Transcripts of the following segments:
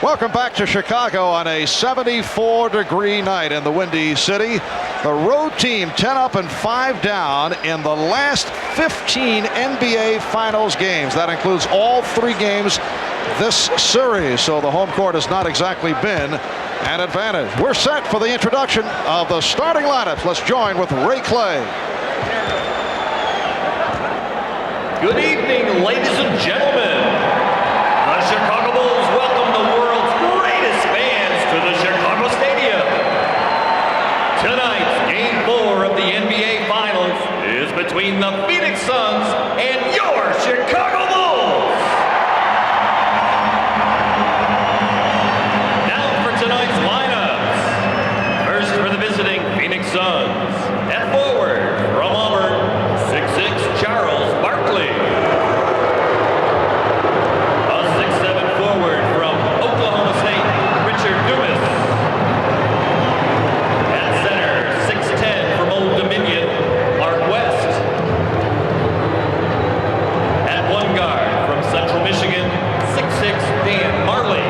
Welcome back to Chicago on a 74-degree night in the Windy City. The road team 10 up and 5 down in the last 15 NBA Finals games. That includes all 3 games this series, so the home court has not exactly been an advantage. We're set for the introduction of the starting lineups. Let's join with Ray Clay. Good evening, ladies and gentlemen. The Chicago Bulls welcome the world's greatest fans to the Chicago Stadium. Tonight's Game 4 of the NBA Finals is between the Phoenix Suns and your Chicago Bulls. Now for tonight's lineups. First for the visiting Phoenix Suns. At forward, from Auburn, 6'6" Charles Barkley. A 6'7" forward from Oklahoma State, Richard Dumas. At center, 6'10" from Old Dominion, Mark West. At one guard from Central Michigan, 6'6" Dan Marley.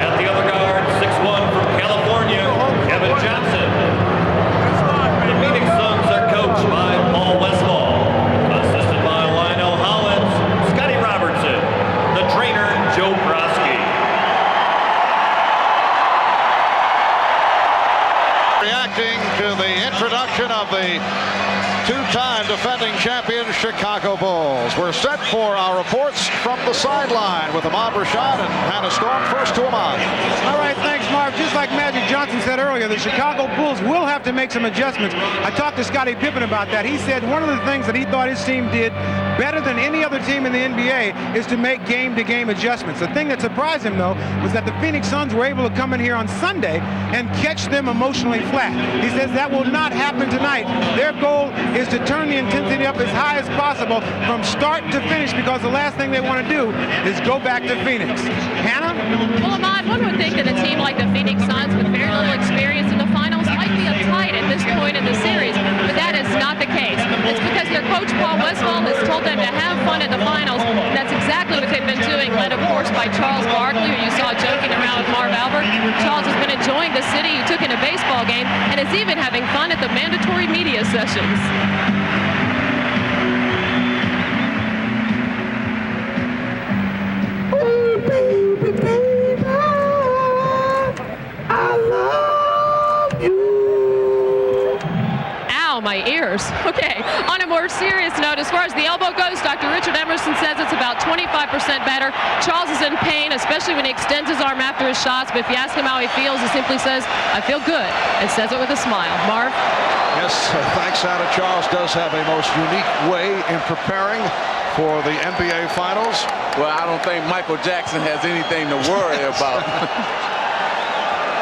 At the other guard, 6'1" from California, Kevin Johnson. The Phoenix Suns are coached by Paul Westphal, assisted by Lionel Hollins, Scotty Robertson, the trainer Joe Brodsky. Reacting to the introduction of the two-time defending champion Chicago Bulls. We're set for our reports from the sideline with Ahmad Rashad and Hannah Storm. First to Ahmad. All right, thanks, Mark. Just like Magic Johnson said earlier, the Chicago Bulls will have to make some adjustments. I talked to Scottie Pippen about that. He said one of the things that he thought his team did better than any other team in the NBA is to make game-to-game adjustments. The thing that surprised him, though, was that the Phoenix Suns were able to come in here on Sunday and catch them emotionally flat. He says that will not happen tonight. Their goal is to turn the intensity up as high as possible from start to finish, because the last thing they want to do is go back to Phoenix. Hannah? Well, Ahmad, one would think that a team like the Phoenix Suns with very little experience in the finals might be uptight at this point in the series, but that is not the case. It's because their coach, Paul Westphal, has told them to have fun at the finals, and that's exactly what they've been doing, led, of course, by Charles Barkley, who you saw joking around with Marv Albert. Charles has been enjoying the city. He took in a baseball game and is even having fun at the mandatory media sessions. My ears. Okay, on a more serious note, as far as the elbow goes, Dr. Richard Emerson says it's about 25% better. Charles is in pain, especially when he extends his arm after his shots, but if you ask him how he feels, he simply says, I feel good, and says it with a smile. Marv? Yes, thanks, Hannah. Charles does have a most unique way in preparing for the NBA Finals. Well, I don't think Michael Jackson has anything to worry about.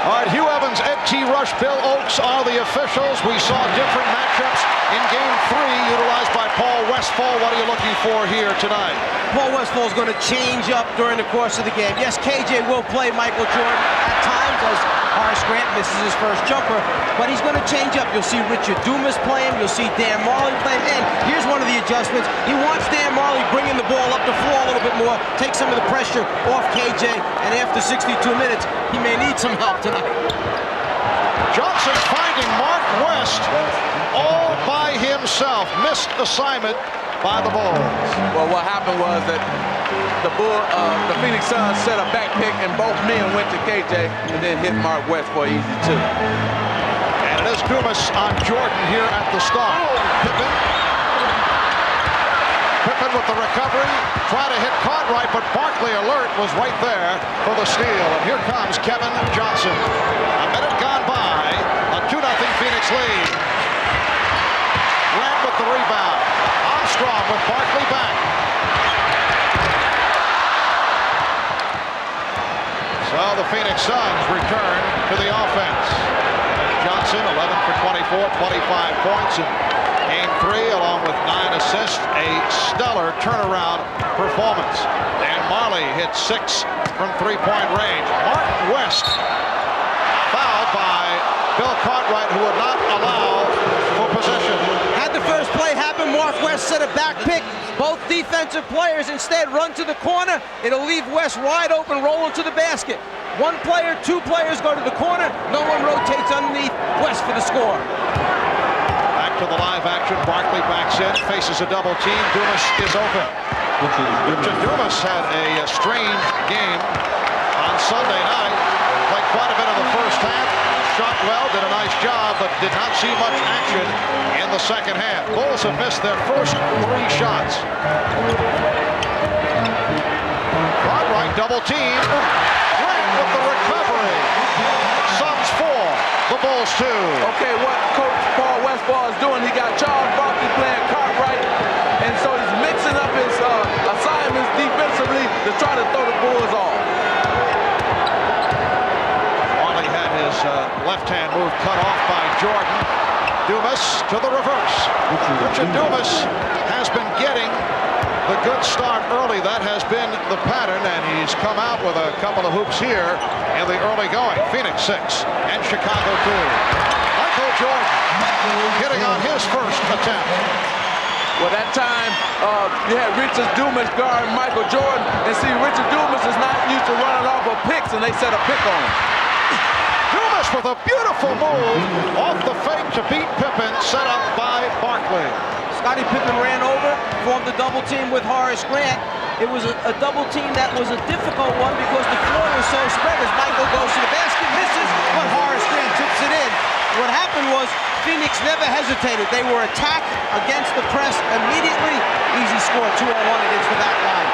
All right, Hugh Evans, Ed T. Rush, Bill Oakes are the officials. We saw different matchups in Game 3 utilized by Paul Westphal. What are you looking for here tonight? Paul Westphal is going to change up during the course of the game. Yes, KJ will play Michael Jordan at times as Horace Grant misses his first jumper, but he's going to change up. You'll see Richard Dumas play him. You'll see Dan Marley play him. And here's one of the adjustments. He wants Dan Marley bringing the ball up the floor a little bit more, take some of the pressure off KJ, and after 62 minutes, he may need some help tonight. Johnson finding Mark West all by himself. Missed assignment by the Bulls. Well, what happened was that the Phoenix Suns set a back pick, and both men went to KJ and then hit Mark West for easy two. And it is Dumas on Jordan here at the start. Pippen with the recovery, trying to hit Cartwright, but Barkley alert was right there for the steal. And here comes Kevin Johnson. A minute gone by, a 2-0 Phoenix lead. Grant with the rebound. Armstrong with Barkley back. So the Phoenix Suns return to the offense. Johnson, 11 for 24, 25 points in Game 3, along with 9 assists. A stellar turnaround performance. Dan Marley hit 6 from three-point range. Mark West fouled by Bill Cartwright, who would not allow for possession. Had the first play happen, Mark Mark West set a back pick. Both defensive players instead run to the corner. It'll leave West wide open, rolling to the basket. One player, two players go to the corner. No one rotates underneath West for the score. Back to the live action. Barkley backs in, faces a double team. Dumas is open. Richard Dumas had a strange game on Sunday night. Played quite a bit in the first half. Shot well, did a nice job, but did not see much action in the second half. Bulls have missed their first 3 shots. Right, double team. Great with the recovery. Suns 4, the Bulls 2. Okay, what Coach Paul Westphal is doing, he got Charles Barkley playing Cartwright, and so he's mixing up his assignments defensively to try to throw the Bulls off. Left-hand move cut off by Jordan. Dumas to the reverse. Richard Dumas has been getting the good start early. That has been the pattern, and he's come out with a couple of hoops here in the early going. Phoenix 6 and Chicago 2. Michael Jordan hitting on his first attempt. Well, that time you had Richard Dumas guard Michael Jordan, and see, Richard Dumas is not used to running off of picks, and they set a pick on him. Dumas with a beautiful move off the fake to beat Pippen, set up by Barkley. Scottie Pippen ran over, formed a double team with Horace Grant. It was a double team that was a difficult one because the floor was so spread as Michael goes to the basket, misses, but Horace Grant tips it in. What happened was Phoenix never hesitated. They were attacked against the press immediately. Easy score, 2-on-1 against the back line.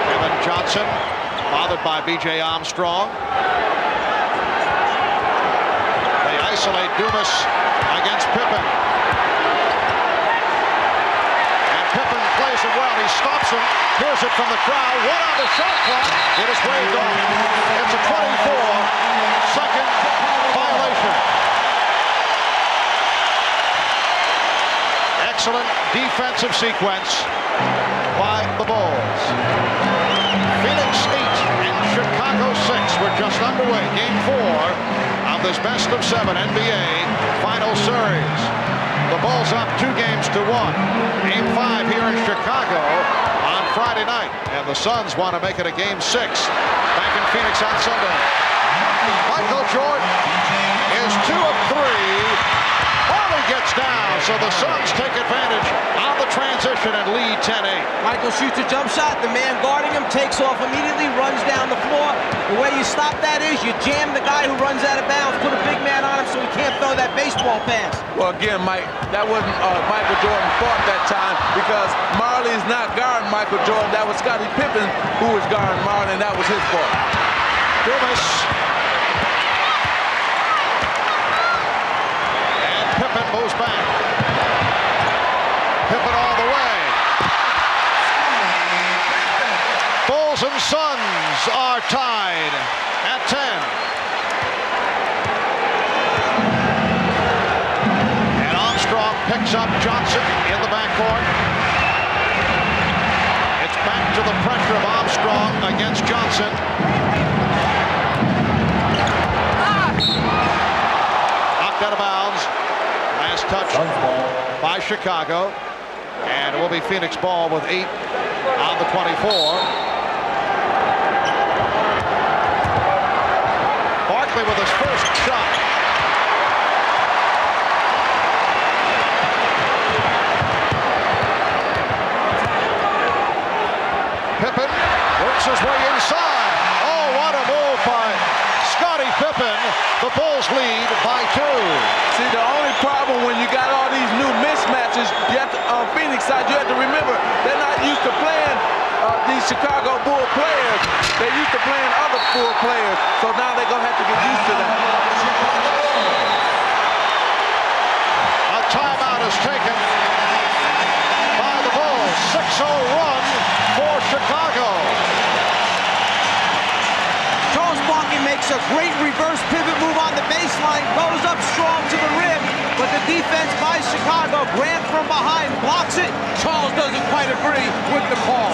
Kevin Johnson bothered by B.J. Armstrong. They isolate Dumas against Pippen. And Pippen plays it well. He stops him. Hears it from the crowd. One on the shot clock. It is waved off. It's a 24-second violation. Excellent defensive sequence by the Bulls. Phoenix 8 and Chicago 6. We're just underway. Game 4 of this best-of-7 NBA final series. The Bulls up 2 games to 1. Game 5 here in Chicago on Friday night. And the Suns want to make it a Game 6 back in Phoenix on Sunday. Michael Jordan is 2 of 3. Harley gets down, so the Suns take advantage on the transition and lead 10-8. Michael shoots a jump shot. The man guarding him takes off immediately, runs down the floor. The way you stop that is you jam the guy who runs out of bounds, put a big man on him so he can't throw that baseball pass. Well, again, Mike, that wasn't Michael Jordan's fault that time because Marley's not guarding Michael Jordan. That was Scottie Pippen who was guarding Marley, and that was his fault. Dumas. And Pippen moves back. Pippen all the way. Bulls and Suns are tied at 10. And Armstrong picks up Johnson in the backcourt. It's back to the pressure of Armstrong against Johnson. Knocked out of bounds. Last touch by Chicago. And it will be Phoenix ball with 8 on the 24. Barkley with his first shot. Pippen works his way inside. Oh, what a move by Scottie Pippen. The Bulls lead by 2. See, the only problem when you got all these new mismatches, you have to, on Phoenix side, you have to remember they're not used to playing these Chicago Bull players. They're used to playing other Bull players, so now they're going to have to get used to that. A timeout is taken by the Bulls. 6-0 run for Chicago. Charles Barkley makes a great reverse pivot move on the baseline, goes up strong to the rim, but the defense by Chicago, Grant from behind, blocks it. Charles doesn't quite agree with the call.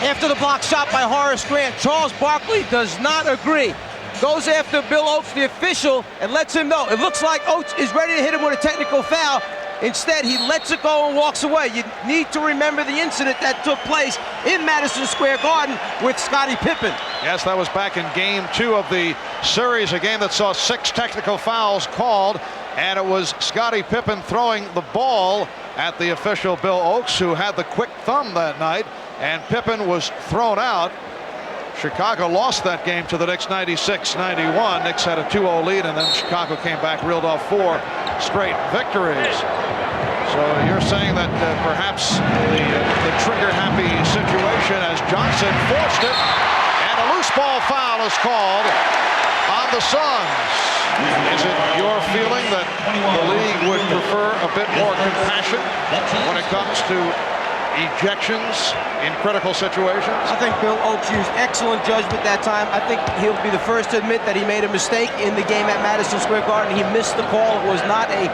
After the block shot by Horace Grant, Charles Barkley does not agree. goes after Bill Oates, the official, and lets him know. It looks like Oates is ready to hit him with a technical foul. Instead, he lets it go and walks away. You need to remember the incident that took place in Madison Square Garden with Scottie Pippen. Yes, that was back in Game 2 of the series, a game that saw 6 technical fouls called, and it was Scottie Pippen throwing the ball at the official Bill Oates, who had the quick thumb that night, and Pippen was thrown out. Chicago lost that game to the Knicks 96-91. Knicks had a 2-0 lead, and then Chicago came back, reeled off 4 straight victories. So you're saying that perhaps the trigger-happy situation as Johnson forced it, and a loose ball foul is called on the Suns. Is it your feeling that the league would prefer a bit more compassion when it comes to ejections in critical situations? I think Bill Oates used excellent judgment that time. I think he'll be the first to admit that he made a mistake in the game at Madison Square Garden. He missed the call. It was not a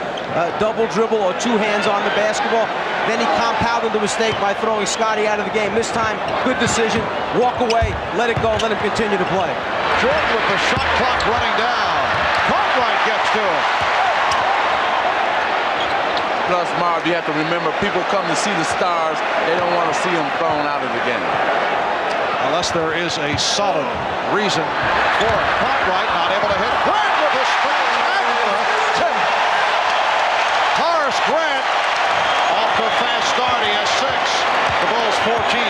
double dribble or 2 hands on the basketball. Then he compounded the mistake by throwing Scottie out of the game. This time, good decision. Walk away, let it go, let him continue to play. Jordan with the shot clock running down. Cartwright gets to it. Plus, Marv, you have to remember, people come to see the stars. They don't want to see them thrown out of the game. Unless there is a solid reason for it. Cartwright not able to hit. Grant with a spectacular tip. Horace Grant off to a fast start. He has 6. The Bulls 14.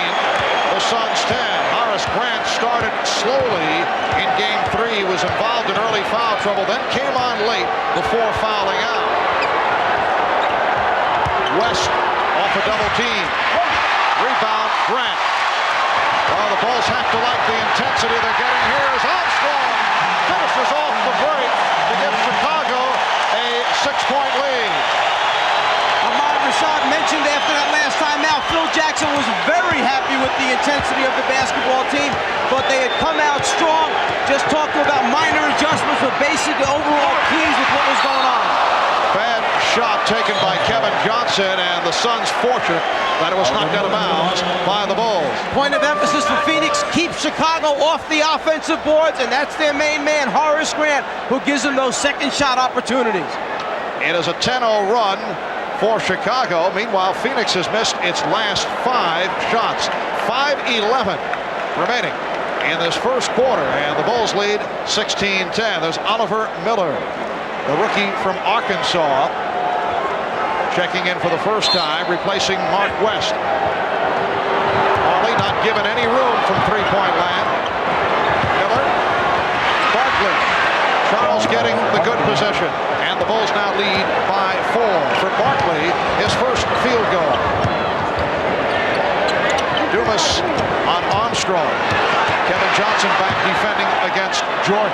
The Suns 10. Horace Grant started slowly in Game 3. He was involved in early foul trouble, then came on late before fouling out. West off a double team. Rebound, Grant. Well, the Bulls have to like the intensity they're getting here as Armstrong finishes off the break to give Chicago a 6-point lead. Ahmad Rashad mentioned after that last time out, Phil Jackson was very happy with the intensity of the basketball team, but they had come out strong. Just talked about minor adjustments, but basically overall pleased with what was going on. Bad shot taken by Kevin Johnson, and the Suns fortunate that it was knocked out of bounds by the Bulls. Point of emphasis for Phoenix, keep Chicago off the offensive boards, and that's their main man, Horace Grant, who gives them those second shot opportunities. It is a 10-0 run for Chicago. Meanwhile, Phoenix has missed its last 5 shots. 5:11 remaining in this first quarter, and the Bulls lead 16-10. There's Oliver Miller, the rookie from Arkansas, checking in for the first time, replacing Mark West. Marley not given any room from three-point land. Miller, Barkley, Charles getting the good position, and the Bulls now lead by 4. For Barkley, his first field goal. Dumas on Armstrong. Kevin Johnson back defending against Jordan.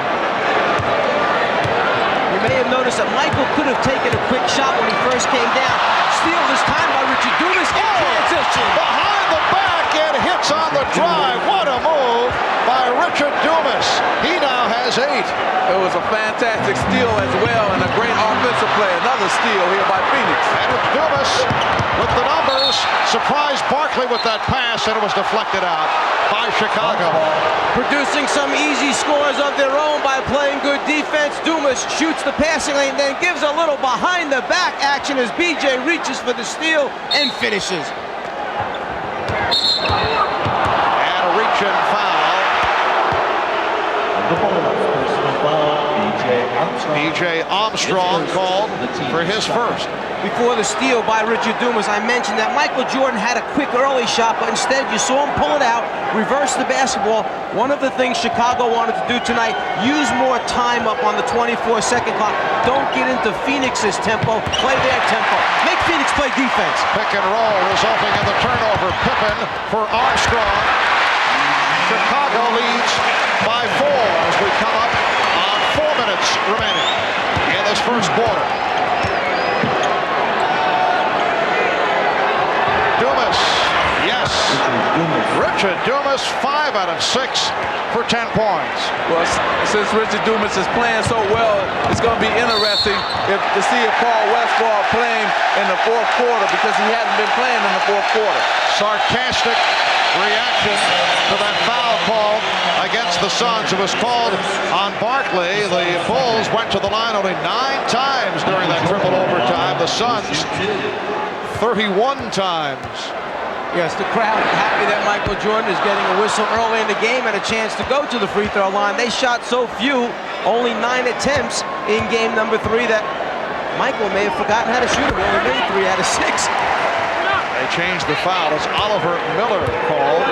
You may have noticed that Michael could have taken a quick shot when he first came down. Steal this time by Richard Dumas in transition. Behind the back and hits on the drive. What a move by Richard Dumas. He now has 8. It was a fantastic steal as well, and a great offensive play. Another steal here by Phoenix. And with Dumas with the numbers, surprised Barkley with that pass, and it was deflected out by Chicago. Producing some easy scores of their own by playing good defense. Dumas shoots the passing lane, then gives a little behind-the-back action as BJ reaches for the steal and finishes. And a reach-in foul. BJ Armstrong called for his first. Before the steal by Richard Dumas, I mentioned that Michael Jordan had a quick early shot, but instead you saw him pull it out, reverse the basketball. One of the things Chicago wanted to do tonight, use more time up on the 24-second clock. Don't get into Phoenix's tempo, play their tempo. Make Phoenix play defense. Pick and roll resulting in the turnover. Pippen for Armstrong. Chicago leads by 4 as we come up on 4 minutes remaining in this first quarter. Dumas, yes. Richard Dumas, 5 out of 6 for 10 points. Well, since Richard Dumas is playing so well, it's going to be interesting to see if Paul Westphal playing in the fourth quarter, because he hasn't been playing in the fourth quarter. Sarcastic reaction to that foul call against the Suns. It was called on Barkley. The Bulls went to the line only 9 times during that triple overtime. The Suns 31 times. Yes, the crowd happy that Michael Jordan is getting a whistle early in the game and a chance to go to the free throw line. They shot so few, only 9 attempts in game number 3, that Michael may have forgotten how to shoot. He only made 3 out of 6. They changed the foul. It's Oliver Miller called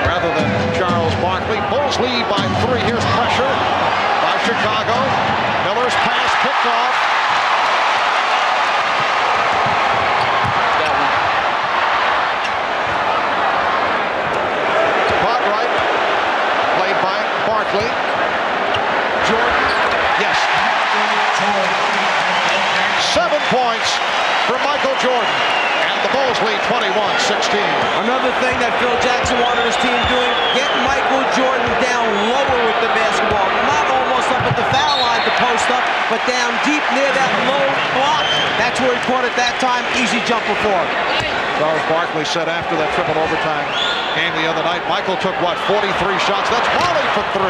rather than Charles Barkley. Bulls lead by 3. Here's pressure by Chicago. Miller's pass picked off. Barkley. Jordan. Yes. 7 points for Michael Jordan. And the Bulls lead 21-16. Another thing that Phil Jackson wanted his team doing, get Michael Jordan down lower with the basketball. Not almost up at the foul line to post up, but down deep near that low block. That's where he caught it that time. Easy jumper for him. Charles Barkley said after that triple overtime game the other night, Michael took, what, 43 shots? That's Wally for 3.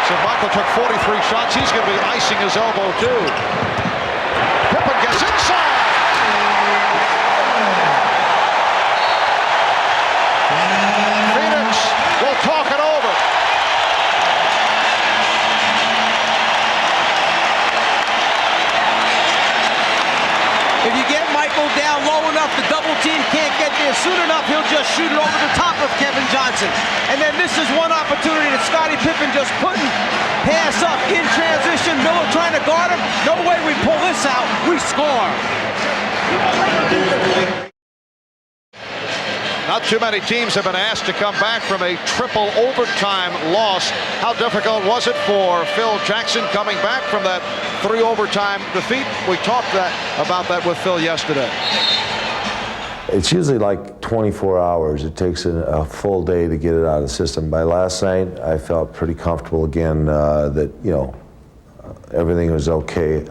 So Michael took 43 shots. He's going to be icing his elbow, too. Pippen gets inside. Phoenix will talk it over. If you get Michael down low enough, the double team can't get there soon enough, he'll just shoot it over the top of Kevin Johnson. And then this is one opportunity that Scottie Pippen just couldn't pass up in transition. Miller trying to guard him. No way we pull this out. We score. Not too many teams have been asked to come back from a triple overtime loss. How difficult was it for Phil Jackson coming back from that 3 overtime defeat? We talked about that with Phil yesterday. It's usually like 24 hours. It takes a full day to get it out of the system. By last night, I felt pretty comfortable again that, everything was okay.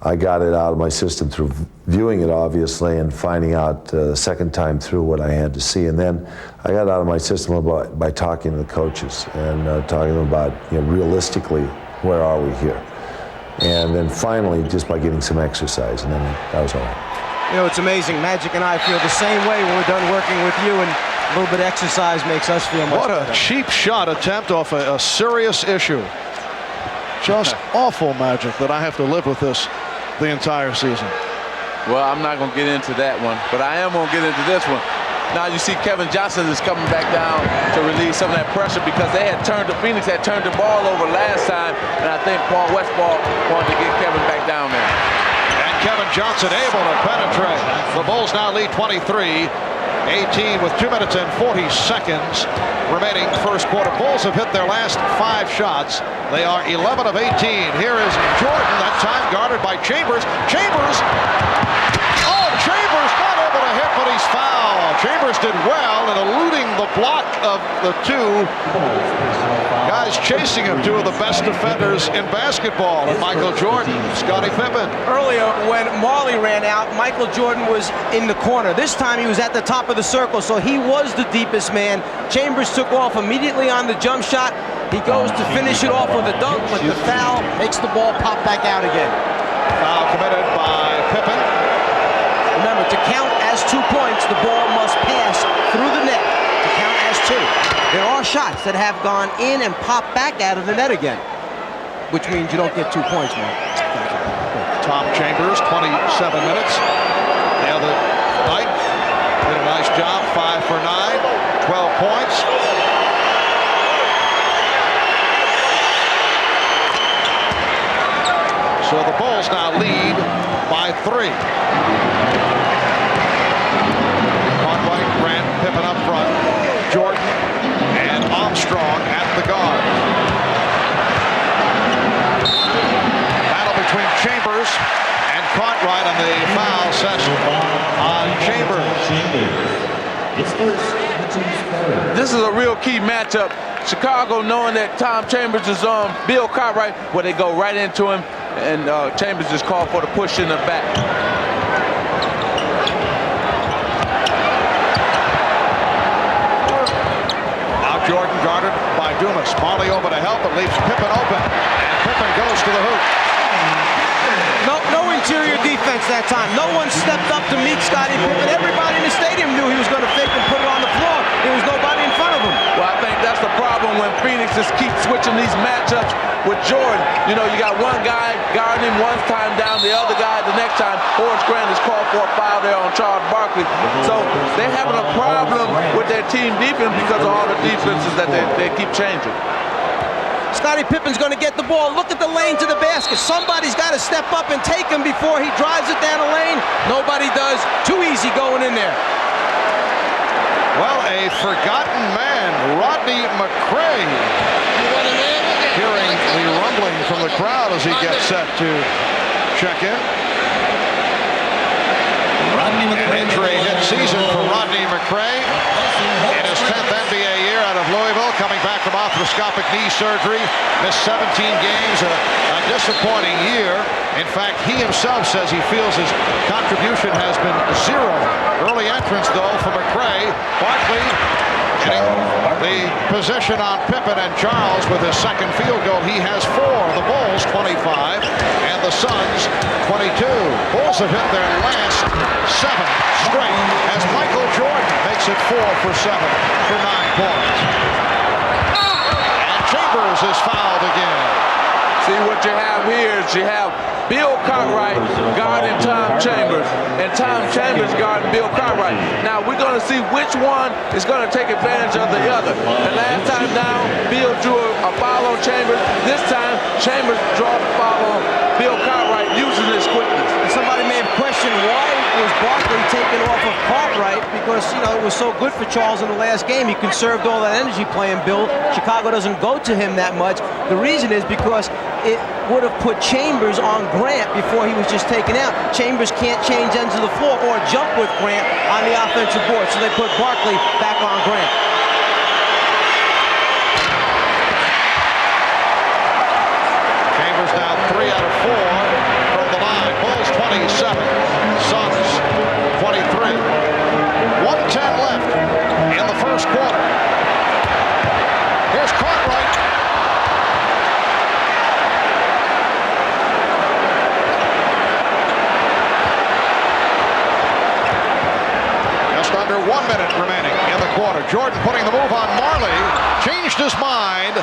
I got it out of my system through viewing it, obviously, and finding out the second time through what I had to see. And then I got it out of my system by talking to the coaches and talking to them about, realistically, where are we here? And then finally, just by getting some exercise, and then that was all right. It's amazing. Magic and I feel the same way when we're done working with you, and a little bit of exercise makes us feel much better. What a cheap shot attempt off a serious issue. Just awful, Magic, that I have to live with this the entire season. Well, I'm not going to get into that one, but I am going to get into this one. Now you see Kevin Johnson is coming back down to relieve some of that pressure because Phoenix had turned the ball over last time, and I think Paul Westphal wanted to get Kevin back down there. And Kevin Johnson able to penetrate. The Bulls now lead 23-18 with 2 minutes and 40 seconds remaining first quarter. Bulls have hit their last 5 shots. They are 11 of 18. Here is Jordan, that time guarded by Chambers. Chambers not able to hit, but he's fouled. Chambers did well in eluding the block of the 2 guys chasing him, 2 of the best defenders in basketball, and Michael Jordan, Scottie Pippen. Earlier, when Marley ran out, Michael Jordan was in the corner. This time he was at the top of the circle, so he was the deepest man. Chambers took off immediately on the jump shot. He goes to finish it off with a dunk, but the foul makes the ball pop back out again. Foul committed by Pippen. Remember, to count as 2 points, the ball must pass through the net to count as 2. There are shots that have gone in and popped back out of the net again, which means you don't get 2 points, man. Tom Chambers, 27 minutes. The other night, did a nice job, 5 for 9, 12 points. So the Bulls now lead by 3. Conway, Grant, Pippen up front, Jordan, and Armstrong at the guard. Battle between Chambers and Cartwright on the foul session on Chambers. This is a real key matchup. Chicago, knowing that Tom Chambers is on Bill Cartwright, where they go right into him, and Chambers just called for the push in the back. Now Jordan guarded It leaves Pippen open. And Pippen goes to the hoop. No interior defense that time. No one stepped up to meet Scottie Pippen. Everybody in the stadium knew he was going to fake and put it on the floor. There was nobody in front of him. Well, I think that's the problem when Phoenix just keeps switching these matchups with Jordan. You know, you got one guy guarding him one time down, the other guy the next time. Horace Grant is called for a foul there on Charles Barkley. So they're having a problem with their team defense because of all the defenses that they keep changing. Scottie Pippen's going to get the ball. Look at the lane to the basket. Somebody's got to step up and take him before he drives it down the lane. Nobody does. Too easy going in there. Well, a forgotten man, Rodney McCray, hearing the rumbling from the crowd as he gets set to check in. An injury-hit season for Rodney McCray in his 10th NBA year out of Louisville, coming back from arthroscopic knee surgery, missed 17 games, a disappointing year. In fact, he himself says he feels his contribution has been zero. Early entrance, though, for McCray. Barkley getting the position on Pippen, and Charles with his second field goal. He has 4. The Bulls 25 and the Suns 22. Bulls have hit their last 7 straight as Michael Jordan makes it 4 for 7 for 9 points. And Chambers is fouled again. See, what you have here is you have Bill Cartwright guarding Tom Chambers, and Tom Chambers guarding Bill Cartwright. Now, we're going to see which one is going to take advantage of the other. The last time down, Bill drew a foul on Chambers. This time, Chambers draws a foul on Bill Cartwright using his quickness. And somebody may have questioned why was Barkley taken off of Cartwright, because, you know, it was so good for Charles in the last game. He conserved all that energy playing Bill. Chicago doesn't go to him that much. The reason is because it would have put Chambers on Grant before he was just taken out. Chambers can't change ends of the floor or jump with Grant on the offensive board, so they put Barkley back on Grant. Chambers now 3 out of 4 from the line. Bulls 27, Suns 23. 1:10 left in the first quarter. Here's Cartwright. Under 1 minute remaining in the quarter. Jordan putting the move on Marley. Changed his mind.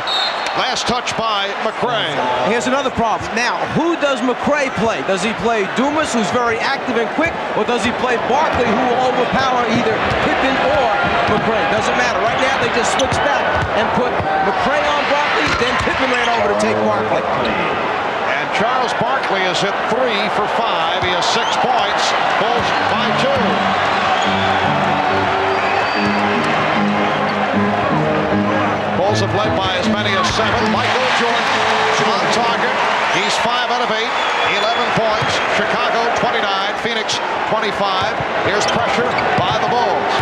Last touch by McCray. Here's another problem. Now, who does McCray play? Does he play Dumas, who's very active and quick, or does he play Barkley, who will overpower either Pippen or McCray? Doesn't matter. Right now, they just switched back and put McCray on Barkley, then Pippen ran over to take Barkley. And Charles Barkley has hit 3 for 5. He has 6 points. Bulls by 2. Bulls have led by as many as 7. Michael Jordan on target. He's 5 out of 8. 11 points. Chicago 29. Phoenix 25. Here's pressure by the Bulls.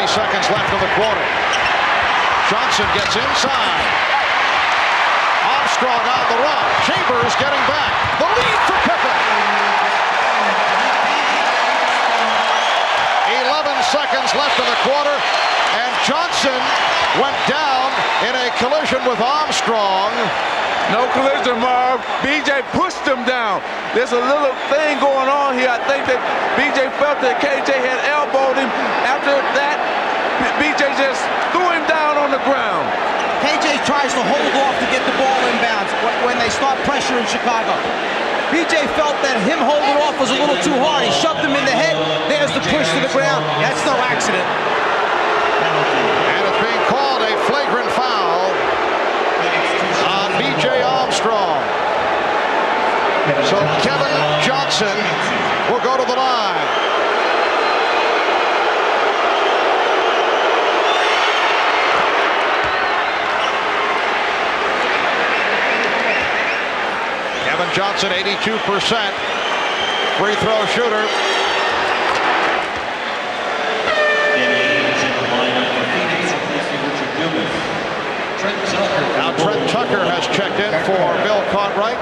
Seconds left in the quarter. Johnson gets inside. Armstrong on the run. Chambers getting back. The lead for Pippen. 11 seconds left in the quarter, and Johnson went down in a collision with Armstrong. No collision, Marv. BJ pushed him down. There's a little thing going on here. I think that BJ felt that KJ had elbowed him. After that, BJ just threw him down on the ground. KJ tries to hold off to get the ball inbounds when they start pressuring Chicago. BJ felt that him holding off was a little too hard. He shoved him in the head. There's the push to the ground. That's no accident. And it's being called a flagrant foul on B.J. Armstrong. So Kevin Johnson will go to the line. Kevin Johnson, 82% free throw shooter. Now Trent Tucker has checked in for Bill Cartwright.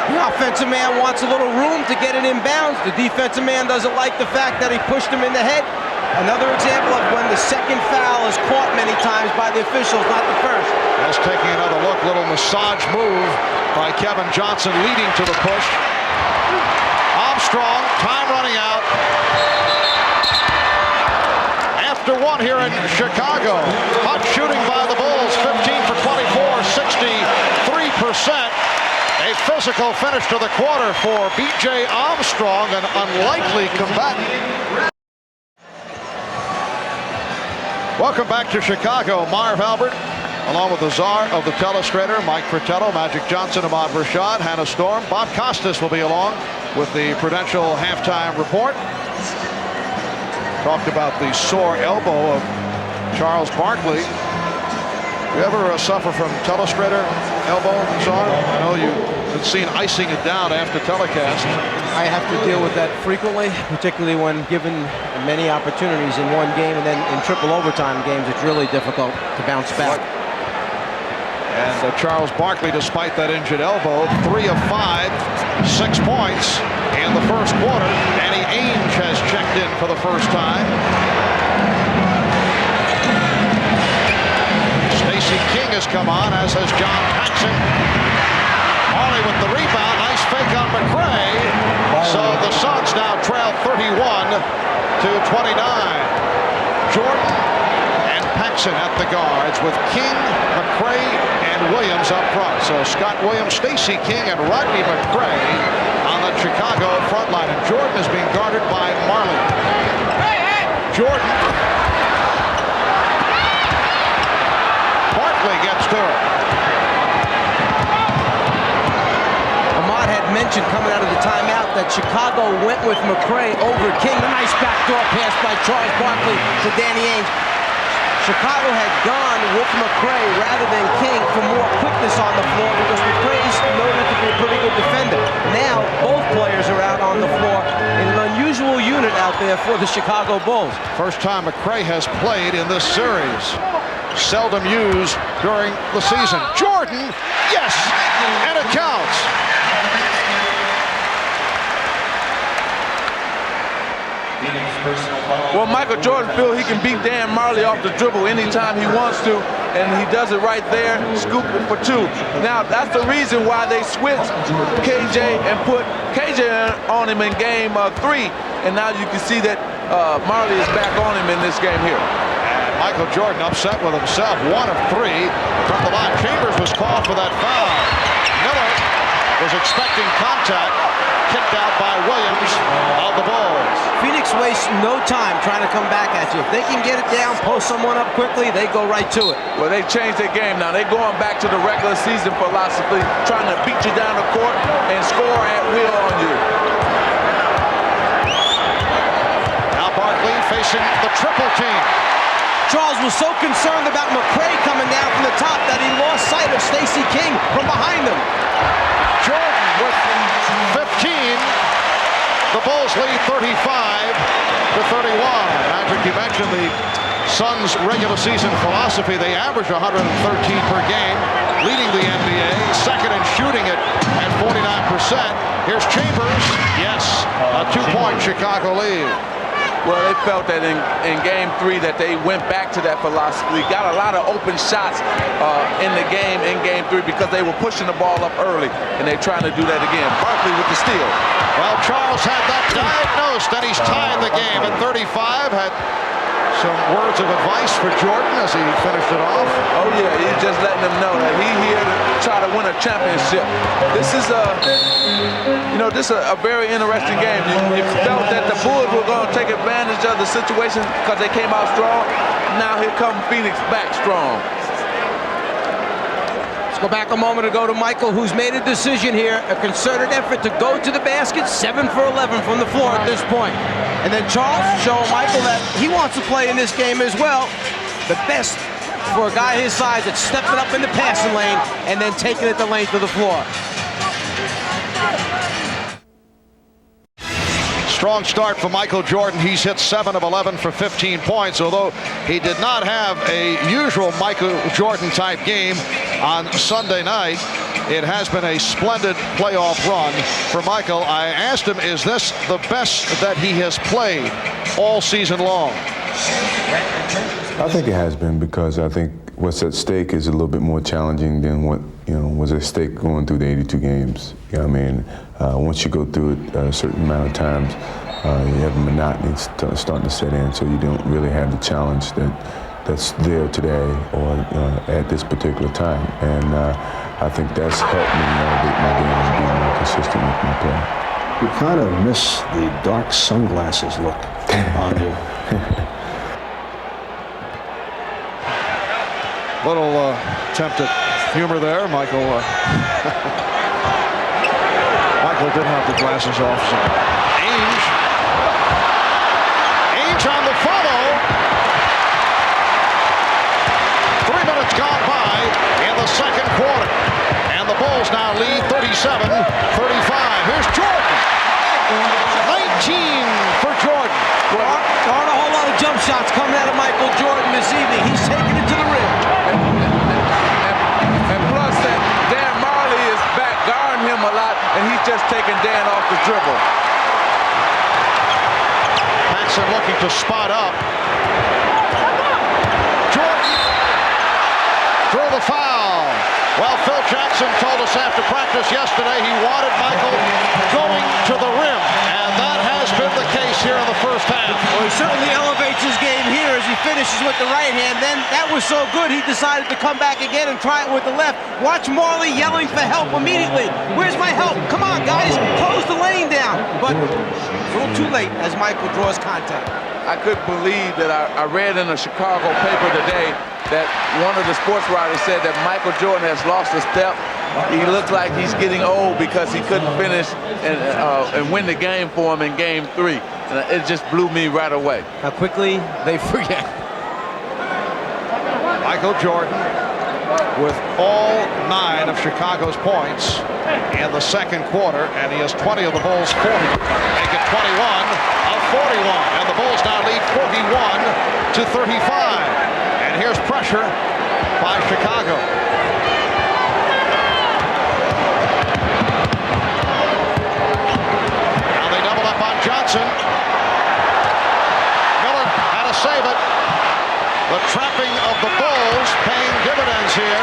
You know how offensive man wants a little room to get it inbounds. The defensive man doesn't like the fact that he pushed him in the head. Another example of when the second foul is caught many times by the officials, not the first. Just taking another look, little massage move by Kevin Johnson leading to the push. Armstrong, time running out. After one here in Chicago. Hot shooting by the Bulls, 15 for 24, 63%. A physical finish to the quarter for B.J. Armstrong, an unlikely combatant. Welcome back to Chicago. Marv Albert, along with the czar of the telestrator, Mike Fratello, Magic Johnson, Ahmad Rashad, Hannah Storm. Bob Costas will be along with the Prudential halftime report. Talked about the sore elbow of Charles Barkley. You ever suffer from telestrator elbow, czar? I know you've seen icing it down after telecast. I have to deal with that frequently, particularly when given many opportunities in one game, and then in triple overtime games, it's really difficult to bounce back. And Charles Barkley, despite that injured elbow, 3 of 5, 6 points in the first quarter. Danny Ainge has checked in for the first time. Stacey King has come on, as has John Paxson. Marley with the rebound. Nice fake on McRae. So the Suns now trail 31 to 29. Jordan and Paxson at the guards with King, McRae, and Williams up front. So Scott Williams, Stacey King, and Rodney McRae on the Chicago front line. And Jordan is being guarded by Marley. Jordan. Barkley gets to it. Ahmad had mentioned coming out of the timeout that Chicago went with McRae over King. A nice backdoor pass by Charles Barkley to Danny Ainge. Chicago had gone with McRae rather than King for more quickness on the floor because McRae's noted to be a pretty good defender. Now both players are out on the floor in an unusual unit out there for the Chicago Bulls. First time McRae has played in this series. Seldom used during the season. Jordan, yes, and it counts. Well, Michael Jordan feels he can beat Dan Marley off the dribble anytime he wants to, and he does it right there, scoop it for 2. Now, that's the reason why they switched KJ and put KJ on him in game 3, and now you can see that Marley is back on him in this game here. And Michael Jordan upset with himself, 1 of 3 from the line. Chambers was called for that foul. Miller was expecting contact, kicked out by Williams of the Bulls. Phoenix wastes no time trying to come back at you. If they can get it down, post someone up quickly, they go right to it. Well, they changed their game now. They're going back to the regular season philosophy, trying to beat you down the court and score at will on you. Now Barkley facing the triple team. Charles was so concerned about McRae coming down from the top that he lost sight of Stacey King from behind him. Jordan with 15. The Bulls lead 35 to 31. Patrick, you mentioned the Suns' regular season philosophy. They average 113 per game, leading the NBA, second in shooting at 49%. Here's Chambers. Yes, a 2-point Chicago lead. Well, they felt that in game 3 that they went back to that philosophy. Got a lot of open shots in the game in game 3 because they were pushing the ball up early, and they're trying to do that again. Barkley with the steal. Well, Charles had that diagnosed, and he's tied the game at 35. Had some words of advice for Jordan as he finished it off. Oh, yeah, he's just letting them know that he's here to try to win a championship. This is a very interesting game. You felt that the Bulls were going to take advantage of the situation because they came out strong. Now here comes Phoenix back strong. Let's go back a moment ago to Michael, who's made a decision here, a concerted effort to go to the basket, 7 for 11 from the floor at this point. And then Charles showing Michael that he wants to play in this game as well. The best for a guy his size that's stepping up in the passing lane and then taking it the length of the floor. Strong start for Michael Jordan. He's hit 7 of 11 for 15 points, although he did not have a usual Michael Jordan type game on Sunday night. It has been a splendid playoff run for Michael. I asked him, is this the best that he has played all season long? I think it has been, because I think what's at stake is a little bit more challenging than what was at stake going through the 82 games. You know what I mean? Once you go through it a certain amount of times, you have a monotony starting to set in, so you don't really have the challenge that's there today or at this particular time. And I think that's helped me elevate my game and be more consistent with my play. You kind of miss the dark sunglasses look on you. Little attempt at humor there. Michael Michael did have the glasses off. So. Ainge on the follow. 3 minutes gone by in the second quarter. And the Bulls now lead 37-35. Here's Jordan. 19 for Jordan. There aren't a whole lot of jump shots coming out of Michael Jordan this evening. He's taking it to the rim. And plus that Dan Marley is back guarding him a lot, and he's just taking Dan off the dribble. Paxson looking to spot up. Jordan through the foul. Well, Phil Jackson told us after practice yesterday he wanted Michael going to the rim, and that has been the case here in the first half. Well, he certainly elevates his game here as he finishes with the right hand. Then that was so good he decided to come back again and try it with the left. Watch Marley yelling for help immediately. Where's my help? Come on, guys, close the lane down. But a little too late as Michael draws contact. I couldn't believe that I read in a Chicago paper today that one of the sports writers said that Michael Jordan has lost a step. He looks like he's getting old because he couldn't finish and win the game for him in Game 3. And it just blew me right away. How quickly they forget. Michael Jordan with all 9 of Chicago's points in the second quarter, and he has 20 of the Bulls' 40. Make it 21 of 41, and the Bulls now lead 41-35. And here's pressure by Chicago. Now they double up on Johnson. Miller had to save it. The trapping of the Bulls paying dividends here.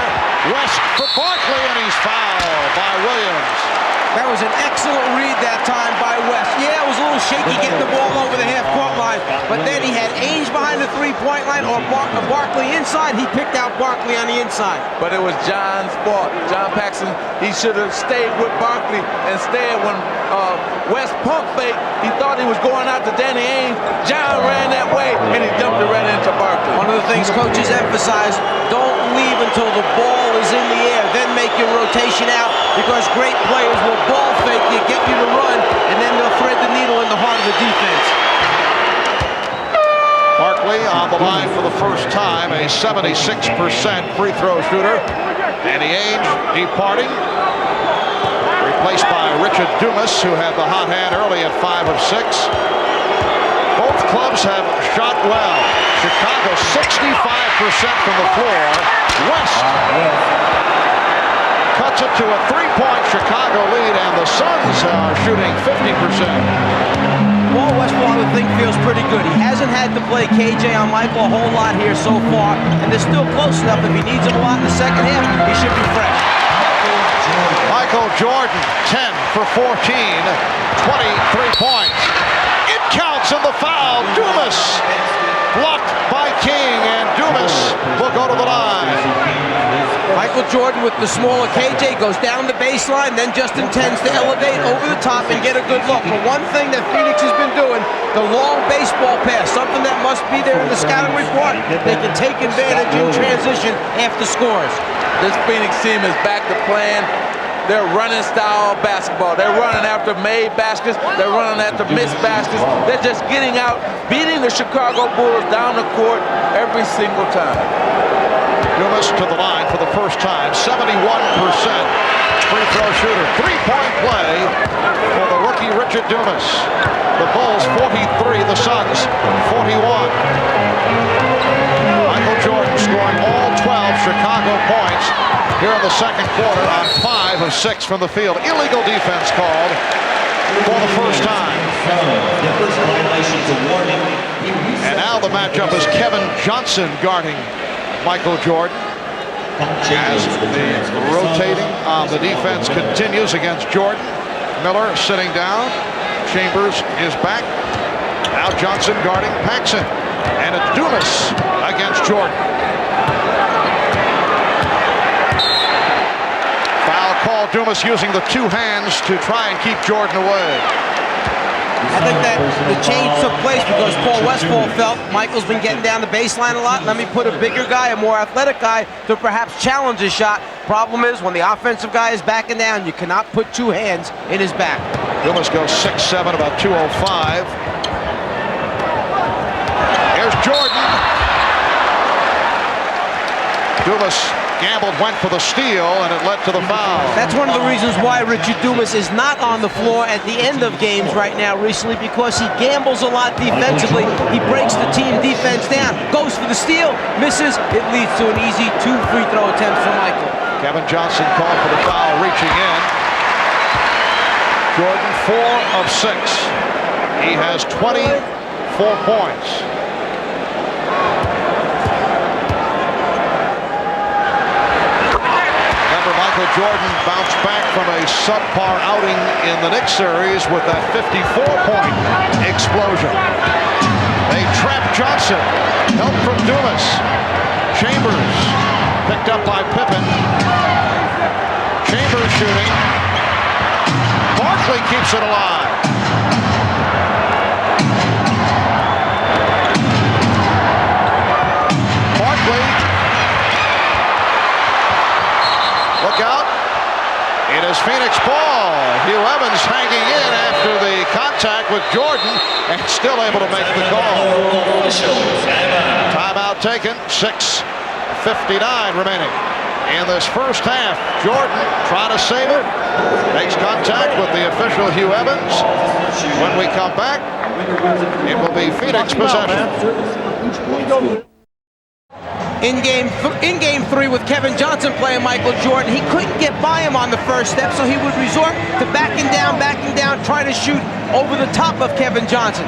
West for Barkley, and he's fouled by Williams. That was an excellent read that time by West. Yeah, it was a little shaky getting the ball over the half-court line, but then he had Ainge behind the three-point line or Barkley inside. He picked out Barkley on the inside. But it was John's fault. John Paxson, he should have stayed with Barkley. Instead, when West pump fake, he thought he was going out to Danny Ainge. John ran that way, and he dumped it right into Barkley. One of the things coaches emphasize, don't leave until the ball is in the air, then make your rotation out, because great players will ball fake you, get you to run, and then they'll thread the needle in the heart of the defense. Barkley on the line for the first time, a 76% free throw shooter. Danny Ainge departing, replaced by Richard Dumas, who had the hot hand early at 5 of 6. Both clubs have shot well. Chicago 65% from the floor. West cuts it to a 3-point Chicago lead, and the Suns are shooting 50%. Well, Westfall, I think, feels pretty good. He hasn't had to play KJ on Michael a whole lot here so far, and they're still close enough. If he needs him a lot in the second half, he should be fresh. Michael Jordan, 10 for 14, 23 points. It counts in the foul. Dumas blocked by King, and Dumas will go to the line. Michael Jordan with the smaller KJ goes down the baseline, then just intends to elevate over the top and get a good look. But one thing that Phoenix has been doing, the long baseball pass, something that must be there in the scouting report. They can take advantage in transition after scores. This Phoenix team is back to playing their running style of basketball. They're running after made baskets. They're running after missed baskets. They're just getting out, beating the Chicago Bulls down the court every single time. Dumas to the line for the first time, 71% free throw shooter. 3-point play for the rookie Richard Dumas. The Bulls 43, the Suns 41. Michael Jordan scoring all 12 Chicago points here in the second quarter on 5 of 6 from the field. Illegal defense called for the first time. And now the matchup is Kevin Johnson guarding Michael Jordan. As the rotating on the defense continues against Jordan. Miller sitting down. Chambers is back. Now Johnson guarding Paxson. And it's Dumas against Jordan. Foul call. Dumas using the 2 hands to try and keep Jordan away. I think that the change took place because Paul Westphal felt Michael's been getting down the baseline a lot. Let me put a bigger guy, a more athletic guy, to perhaps challenge his shot. Problem is, when the offensive guy is backing down, you cannot put 2 hands in his back. Dumas goes 6'7", about 205. Here's Jordan. Dumas gambled, went for the steal, and it led to the foul. That's one of the reasons why Richard Dumas is not on the floor at the end of games right now recently, because he gambles a lot defensively. He breaks the team defense down, goes for the steal, misses. It leads to an easy 2 free throw attempts for Michael. Kevin Johnson called for the foul, reaching in. Jordan 4 of 6. He has 24 points. Michael Jordan bounced back from a subpar outing in the Knicks series with that 54-point explosion. They trap Johnson. Help from Dumas. Chambers picked up by Pippen. Chambers shooting. Barkley keeps it alive. Barkley. Look out. It is Phoenix ball. Hugh Evans hanging in after the contact with Jordan and still able to make the call. Timeout taken. 6:59 remaining in this first half. Jordan trying to save it. Makes contact with the official Hugh Evans. When we come back, it will be Phoenix possession. In game 3 with Kevin Johnson playing Michael Jordan, he couldn't get by him on the first step, so he would resort to backing down, trying to shoot over the top of Kevin Johnson.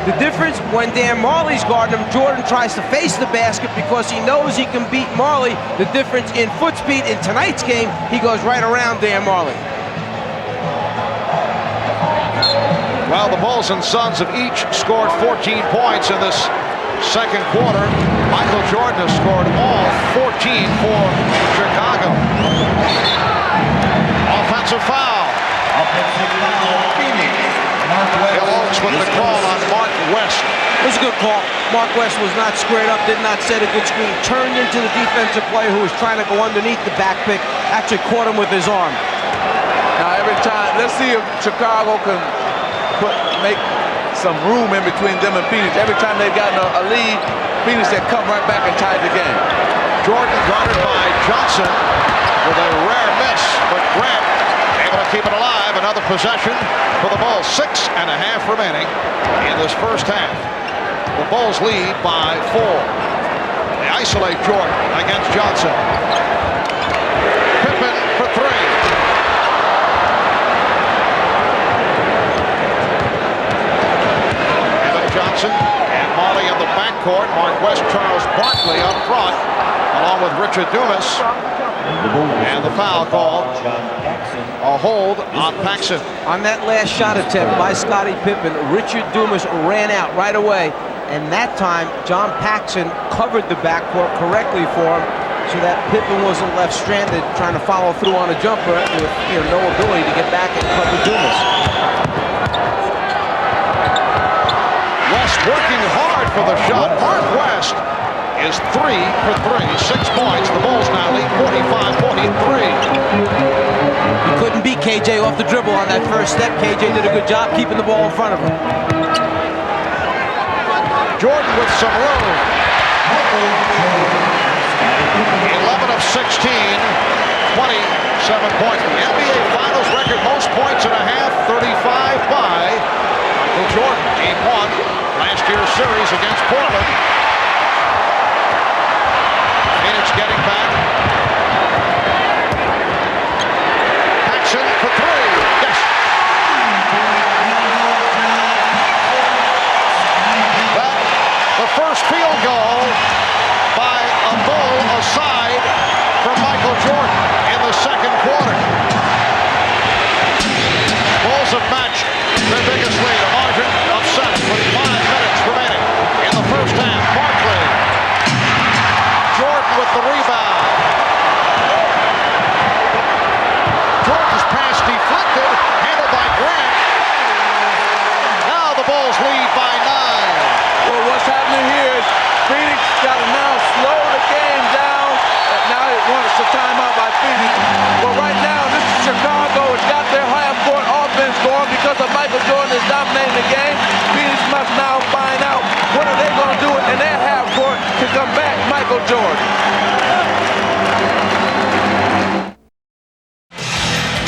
The difference when Dan Marley's guarding him, Jordan tries to face the basket because he knows he can beat Marley. The difference in foot speed in tonight's game, he goes right around Dan Marley. Well, the Bulls and Suns have each scored 14 points in this second quarter. Michael Jordan has scored all 14 for Chicago. Offensive foul. Bill Oakes with the call on Mark West. It was a good call. Mark West was not squared up, did not set a good screen. Turned into the defensive player who was trying to go underneath the back pick. Actually caught him with his arm. Now every time, let's see if Chicago can make some room in between them and Phoenix. Every time they've gotten a lead, Phoenix had come right back and tied the game. Jordan guarded by Johnson with a rare miss, but Grant able to keep it alive. Another possession for the Bulls. 6.5 remaining in this first half. The Bulls lead by 4. They isolate Jordan against Johnson. Pippen for 3. Johnson and Marley in the backcourt. Mark West, Charles Barkley up front, along with Richard Dumas. And the foul called. A hold on Paxson. On that last shot attempt by Scottie Pippen, Richard Dumas ran out right away. And that time, John Paxson covered the backcourt correctly for him, so that Pippen wasn't left stranded trying to follow through on a jumper with no ability to get back and cover Dumas. Working hard for the shot. Mark West is 3 for 3, 6 points. The Bulls now lead 45-43. He couldn't beat KJ off the dribble on that first step. KJ did a good job keeping the ball in front of him. Jordan with some room. 11 of 16, 27 points. The NBA Finals record most points in a half, 35 by Michael Jordan. Game 1. Last year's series against Portland. Phoenix getting back. because of Michael Jordan is dominating the game. Phoenix must now find out what are they going to do in that half court to combat Michael Jordan.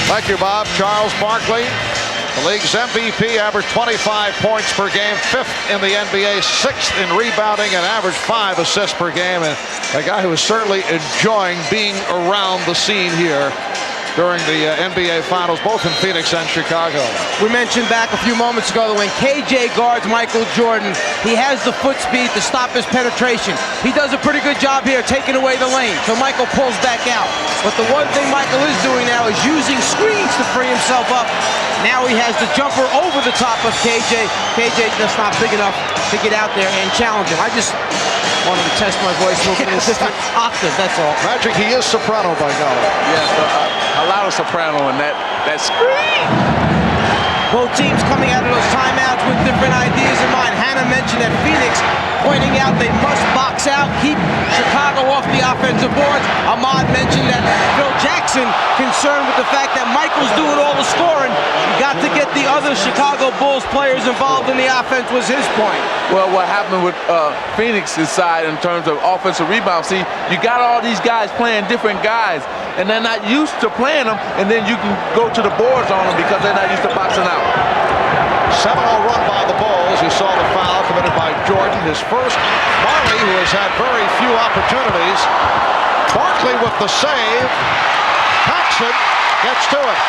Thank you, Bob. Charles Barkley, the league's MVP, averaged 25 points per game, 5th in the NBA, 6th in rebounding, and averaged 5 assists per game. And a guy who is certainly enjoying being around the scene here during the NBA Finals, both in Phoenix and Chicago. We mentioned back a few moments ago that when KJ guards Michael Jordan, he has the foot speed to stop his penetration. He does a pretty good job here taking away the lane, so Michael pulls back out. But the one thing Michael is doing now is using screens to free himself up. Now he has the jumper over the top of KJ. KJ just not big enough to get out there and challenge him. I just wanted to test my voice a little bit in a different octave, that's all. Magic, he is soprano by golly. Yes, a lot of soprano in that screen. Both teams coming out of those timeouts with different ideas in mind. Hannah mentioned that Phoenix pointing out they must box out, keep Chicago off the offensive boards. Ahmad mentioned that Phil Jackson concerned with the fact that Michael's doing all the scoring. You got to get the other Chicago Bulls players involved in the offense was his point. Well, what happened with Phoenix's side in terms of offensive rebound, see, you got all these guys playing different guys, and they're not used to playing them, and then you can go to the boards on them because they're not used to boxing out. 7-0 run by the Bulls. You saw the foul committed by Jordan, his first. Marley, who has had very few opportunities. Barkley with the save. Paxson gets to it.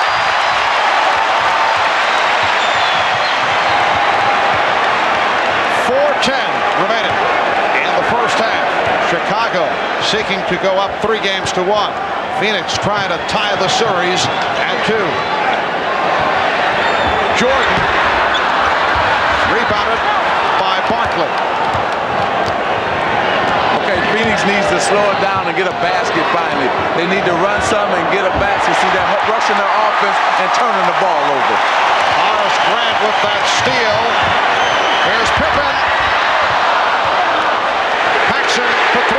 .4:10 remaining in the first half. Chicago seeking to go up 3-1. Phoenix trying to tie the series at 2. Jordan rebounded by Barkley. Okay, Phoenix needs to slow it down and get a basket finally. They need to run some and get a basket. See, they're rushing their offense and turning the ball over. Horace Grant with that steal. Here's Pippen. Paxson for 3.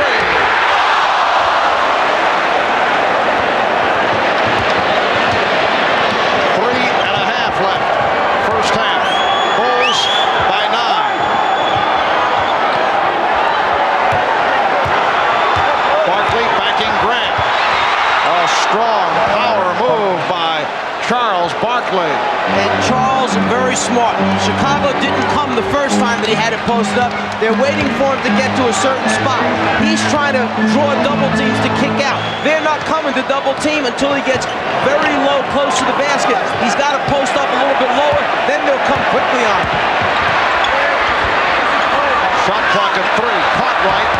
Left. First half. Bulls by 9. Barkley backing Grant. A strong power move by Charles Barkley. And Charles very smart. Chicago didn't come the first time that he had it posted up. They're waiting for him to get to a certain spot. He's trying to draw double teams to kick out. They're not coming to double team until he gets very low, close to the basket. He's got to post up a little bit lower, then they'll come quickly on him. Shot clock at 3. Caught right.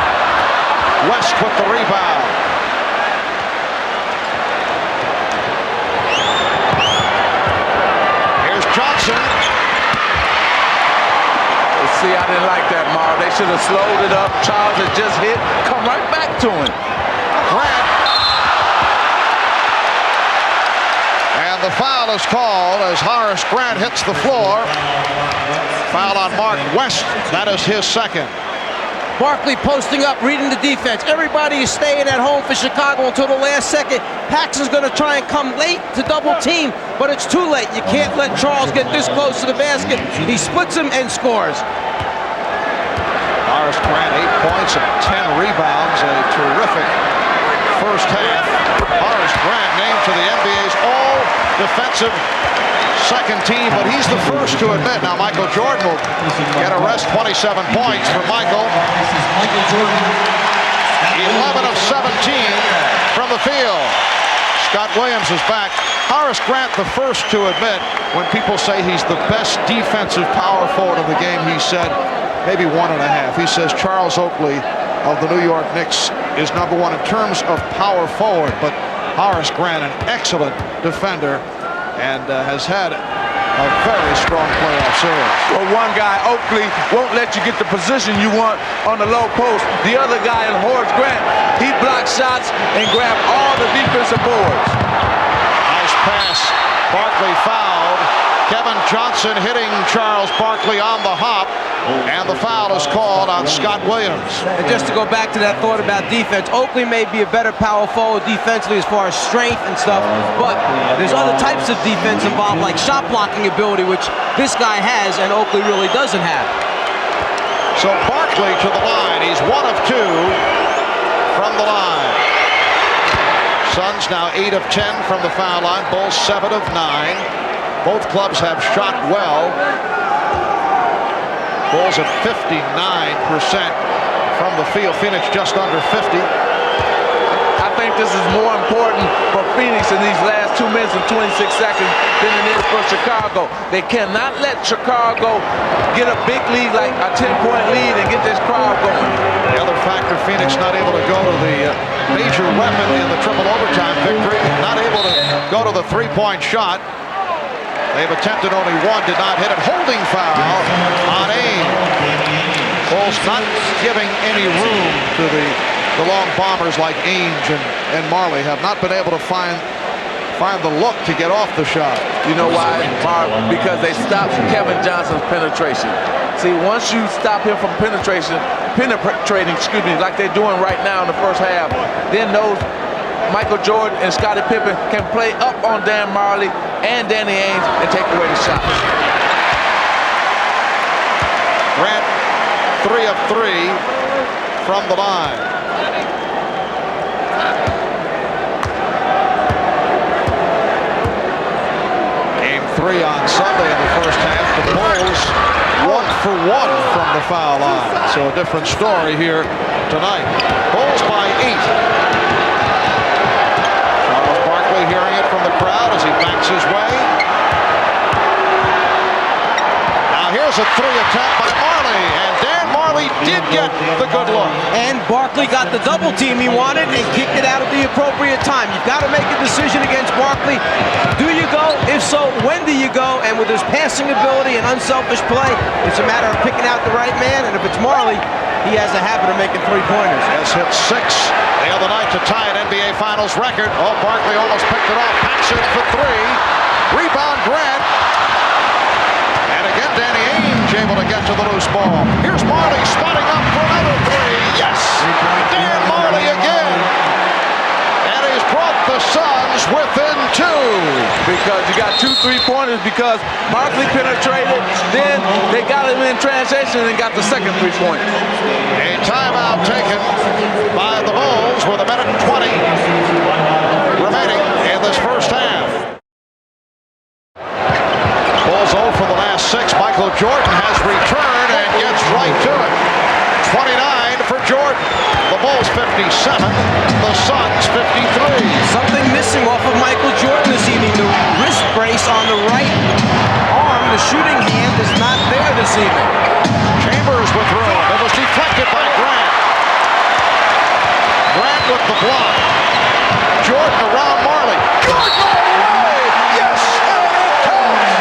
West with the rebound. Here's Johnson. See, I didn't like that, Marv. They should have slowed it up. Charles had just hit. Come right back to him. Grant. And the foul is called as Horace Grant hits the floor. Foul on Mark West. That is his second. Barkley posting up, reading the defense. Everybody is staying at home for Chicago until the last second. Paxson's going to try and come late to double team, but it's too late. You can't let Charles get this close to the basket. He splits him and scores. Horace Grant, 8 points and 10 rebounds. A terrific first half. Horace Grant named to the NBA's all-defensive second team, but he's the first to admit. Now Michael Jordan will get a rest. 27 points for Michael. 11 of 17 from the field. Scott Williams is back. Horace Grant, the first to admit when people say he's the best defensive power forward of the game, he said maybe 1.5. He says Charles Oakley of the New York Knicks is #1 in terms of power forward, but Horace Grant, an excellent defender, and has had a very strong playoff series. Well, one guy, Oakley, won't let you get the position you want on the low post. The other guy, Horace Grant, he blocks shots and grabs all the defensive boards. Nice pass. Barkley fouled. Kevin Johnson hitting Charles Barkley on the hop, and the foul is called on Scott Williams. And just to go back to that thought about defense, Oakley may be a better power forward defensively as far as strength and stuff, but there's other types of defense involved, like shot blocking ability, which this guy has and Oakley really doesn't have. So Barkley to the line. He's 1 of 2 from the line. Suns now 8 of 10 from the foul line. Bulls 7 of 9. Both clubs have shot well. Bulls at 59% from the field. Phoenix just under 50. I think this is more important for Phoenix in these last 2 minutes and 26 seconds than it is for Chicago. They cannot let Chicago get a big lead, like a 10-point lead, and get this crowd going. The other factor, Phoenix not able to go to the major weapon in the triple overtime victory. Not able to go to the three-point shot. They've attempted only one, did not hit it. Holding foul on Ames. Bulls not giving any room to the long bombers like Ainge and Marley. Have not been able to find the look to get off the shot. You know why, Mark? Because they stopped Kevin Johnson's penetration. See, once you stop him from penetrating, like they're doing right now in the first half, then those Michael Jordan and Scottie Pippen can play up on Dan Marley and Danny Ainge and take away the shots. Grant 3 of 3 from the line. Game 3 on Sunday in the first half. The Bulls 1 for 1 from the foul line. So a different story here tonight. Bulls by 8. Hearing it from the crowd as he backs his way. Now here's a 3 attempt by Marley, and Dan Marley did get the good look. And Barkley got the double team he wanted and kicked it out at the appropriate time. You've got to make a decision against Barkley. Do you go? If so, when do you go? And with his passing ability and unselfish play, it's a matter of picking out the right man. And if it's Marley, he has a habit of making three-pointers. Has hit 6 the other night to tie an NBA Finals record. Oh, Barkley almost picked it off. Packs it for 3. Rebound Grant. And again, Danny Ainge able to get to the loose ball. Here's Marley spotting up for another 3. Yes! Dan Marley again. And he's brought the Suns within 2. Because you got 2 3-pointers because Barkley penetrated, then they got him in transition and got the second 3-point. A timeout taken by the Bulls with 1:20 remaining in this first half. Bulls 0 for the last 6. Michael Jordan has returned and gets right to it. 29 for Jordan. The Bulls 57, the Suns 53. Something missing off of Michael Jordan this evening. The wrist brace on the right arm, the shooting hand is not there this evening. Chambers with room. It was deflected by Grant. Grant with the block. Jordan around Marley. Jordan all the way! Yes! And it counts!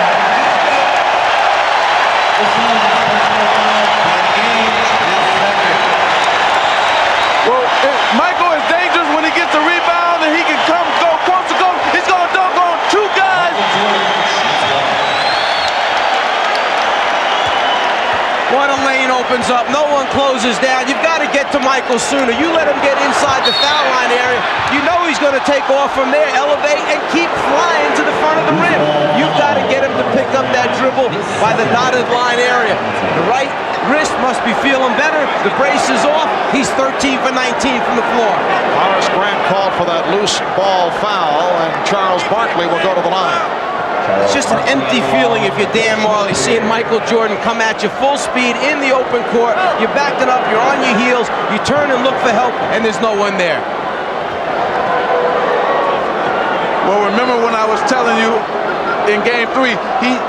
Well, Michael is dangerous when he gets the rebound and he can go close to goal. He's going to dunk on 2 guys. What a lane opens up. No one closes down. You've got to get to Michael sooner. You let him get inside the foul line area. You know he's going to take off from there, elevate, and keep flying to the front of the rim. You've got to get him to pick up that dribble by the dotted line area. The right wrist must be feeling better. The brace is off. He's 13 for 19 from the floor. Horace Grant called for that loose ball foul, and Charles Barkley will go to the line. It's just an empty feeling if you're Dan Marley, seeing Michael Jordan come at you full speed in the open court. You're backed up, you're on your heels, you turn and look for help, and there's no one there. Well, remember when I was telling you in Game 3,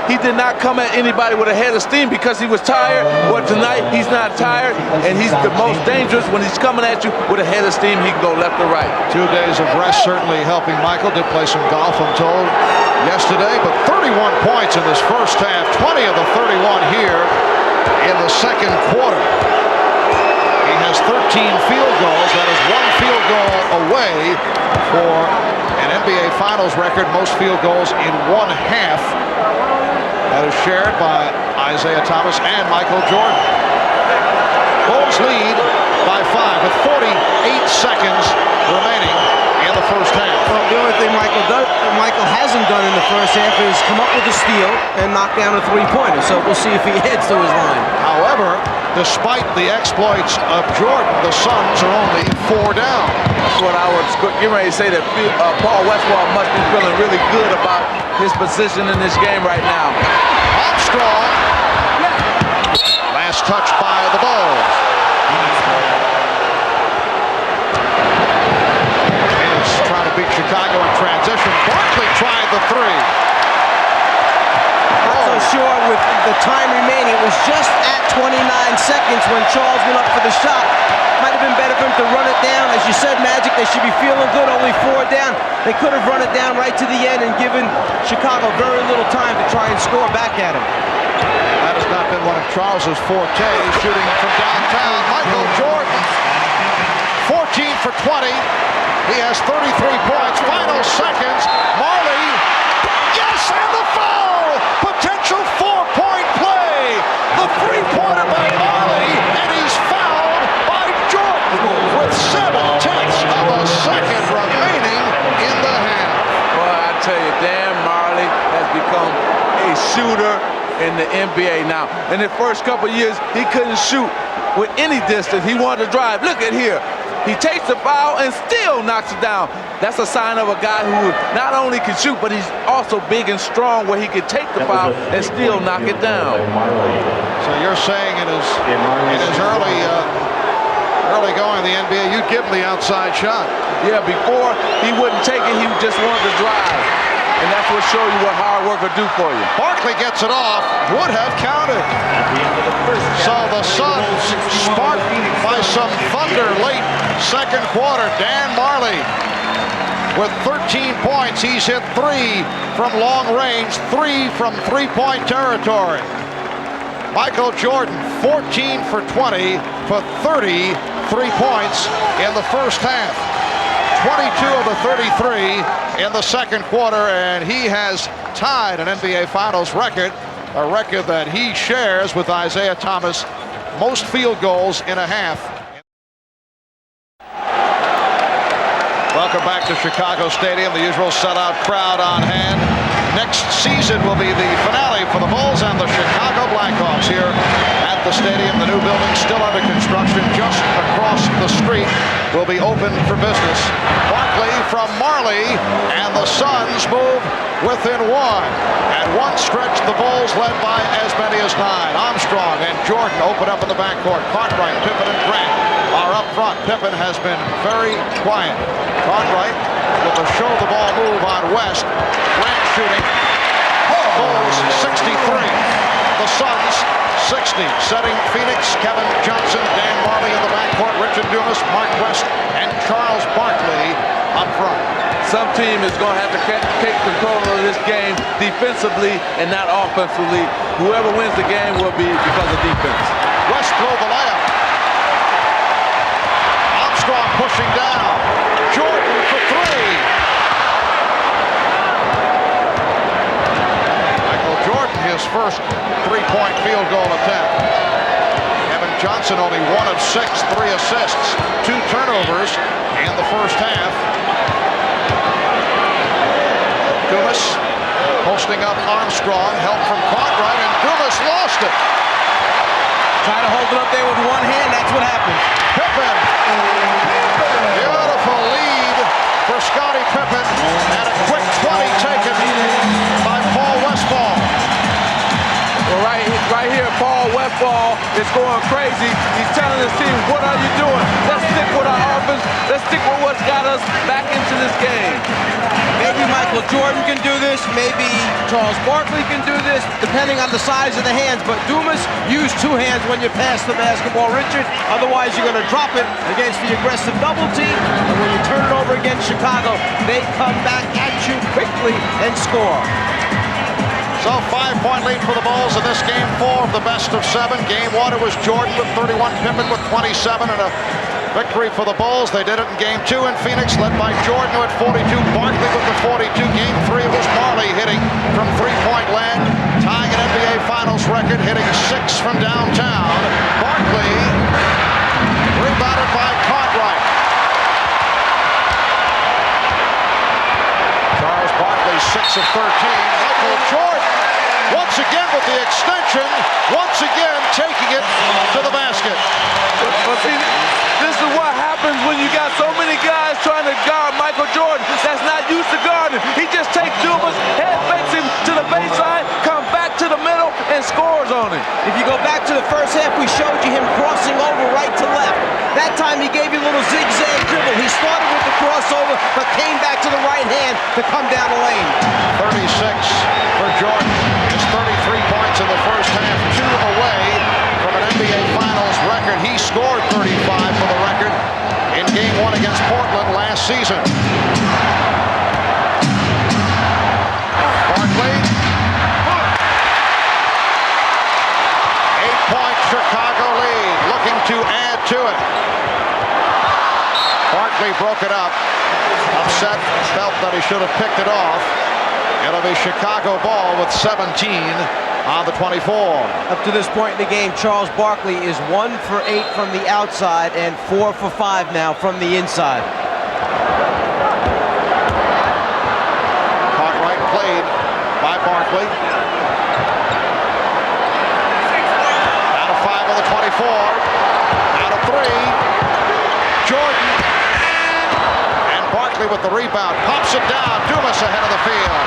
he did not come at anybody with a head of steam because he was tired. Well, tonight, he's not tired, and he's the most dangerous when he's coming at you with a head of steam. He can go left or right. 2 days of rest certainly helping Michael. Did play some golf, I'm told, yesterday, but 31 points in this first half, 20 of the 31 here in the second quarter. He has has 13 field goals. That is one field goal away for an NBA Finals record, most field goals in one half. That is shared by Isaiah Thomas and Michael Jordan. Bulls lead by 5 with 48 seconds remaining in the first half. Well, the only thing Michael hasn't done in the first half is come up with a steal and knock down a three-pointer. So we'll see if he heads to his line. However, despite the exploits of Jordan, the Suns are only 4 down. That's what I was getting ready to say, that Paul Westphal must be feeling really good about his position in this game right now. Armstrong. Last touch by the Bulls. Is trying to beat Chicago in transition. Barkley tried the three. Not so sure with the time remaining. It was just at 29 seconds when Charles went up for the shot. Might have been better for him to run it down. As you said, Magic, they should be feeling good, only 4 down. They could have run it down right to the end and given Chicago very little time to try and score back at him. That has not been one of Charles's fortes, shooting from downtown. Michael Jordan, 14 for 20. He has 33 points. Final seconds. Marley, yes, and the foul! Potential 4-point play. The three-pointer by Marley, and he's fouled by Jordan with 7/10 of a second remaining in the half. Well, I tell you, Dan Marley has become a shooter in the NBA now. In the first couple of years, he couldn't shoot with any distance. He wanted to drive. Look at here. He takes the foul and still knocks it down. That's a sign of a guy who not only can shoot, but he's also big and strong where he can take the foul and still knock it down. So you're saying in his early going in the NBA, you'd give him the outside shot. Yeah, before he wouldn't take it, he just wanted to drive. And that's what shows you what hard work will do for you. Barkley gets it off, would have counted. So the Suns sparked by some thunder late second quarter. Dan Marley with 13 points. He's hit 3 from long range, 3 from three-point territory. Michael Jordan, 14 for 20 for 33 points in the first half. 22 of the 33 in the second quarter, and he has tied an NBA Finals record, a record that he shares with Isaiah Thomas, most field goals in a half. Welcome back to Chicago Stadium, the usual sellout crowd on hand. Next season will be the finale for the Bulls and the Chicago Blackhawks here at the stadium. The new building still under construction just across the street will be open for business. Barkley from Marley, and the Suns move within 1. At one stretch, the Bulls led by as many as 9. Armstrong and Jordan open up in the backcourt. Cartwright, Pippen, and Grant are up front. Pippen has been very quiet. Cartwright with a show-the-ball move on West. Grant shooting. Bulls 63. The Suns 60. Setting Phoenix, Kevin Johnson, Dan Marley in the backcourt, Richard Dumas, Mark West, and Charles Barkley up front. Some team is going to have to take control of this game defensively and not offensively. Whoever wins the game will be because of defense. West blow the layup. Armstrong pushing down. Jordan for 3. Michael Jordan, his first three-point field goal attempt. Kevin Johnson only 1 of 6, 3 assists, 2 turnovers in the first half. Dumas posting up Armstrong, help from Cartwright, and Dumas lost it. Try to hold it up there with one hand, that's what happens. Pippen. Beautiful lead for Scottie Pippen, and a quick 20 taken by Paul Westphal. Well, right here, Paul Westphal is going crazy. He's telling his team, what are you doing? Let's stick with our offense. Let's stick with what's got us back into this game. Maybe Michael Jordan can do this. Maybe Charles Barkley can do this, depending on the size of the hands. But Dumas, use 2 hands when you pass the basketball, Richard. Otherwise, you're going to drop it against the aggressive double team. And when you turn it over against Chicago, they come back at you quickly and score. So 5-point lead for the Bulls in this game 4 of the best of 7. Game 1 it was Jordan with 31, Pippen with 27, and a victory for the Bulls. They did it in game 2 in Phoenix, led by Jordan who had 42, Barkley with the 42. Game 3 it was Marley hitting from 3-point land, tying an NBA Finals record, hitting 6 from downtown. Barkley rebounded by Cartwright. Charles Barkley 6 of 13. Michael Jordan once again with the extension, once again taking it to the basket. But see, this is what happens when you got so many guys trying to guard Michael Jordan that's not used to guarding. He just takes Dumas, head fakes him to the baseline, comes back to the middle, and scores on him. If you go back to the first half, we showed you him crossing over right to left. That time he gave you a little zigzag dribble. He started with the crossover, but came back to the right hand to come down the lane. 36 for Jordan. His 33 points in the first half, 2 away from an NBA Finals record. He scored 35 for the record in game 1 against Portland last season. Barkley. 8-point Chicago lead, looking to add to it. Barkley broke it up. Upset, felt that he should have picked it off. It'll be Chicago ball with 17 on the 24. Up to this point in the game, Charles Barkley is 1 for 8 from the outside and 4 for 5 now from the inside. Cartwright played by Barkley. Out of 5 on the 24. Out of 3. Jordan. And Barkley with the rebound. Pops it down. Dumas ahead of the field.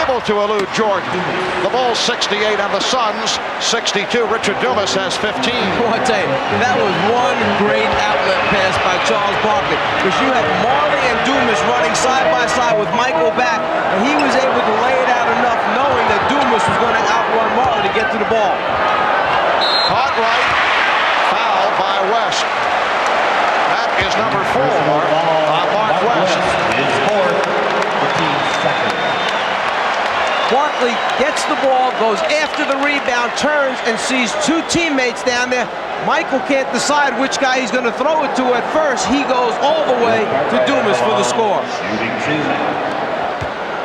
Able to elude Jordan. The Bulls 68 and the Suns 62. Richard Dumas has 15. Well, I tell you, that was one great outlet pass by Charles Barkley, because you had Marley and Dumas running side by side with Michael back, and he was able to lay it out enough knowing that Dumas was going to outrun Marley to get to the ball. Cartwright fouled by West. That is number 4 on Mark West. Barkley gets the ball, goes after the rebound, turns and sees 2 teammates down there. Michael can't decide which guy he's going to throw it to at first. He goes all the way to Dumas for the score.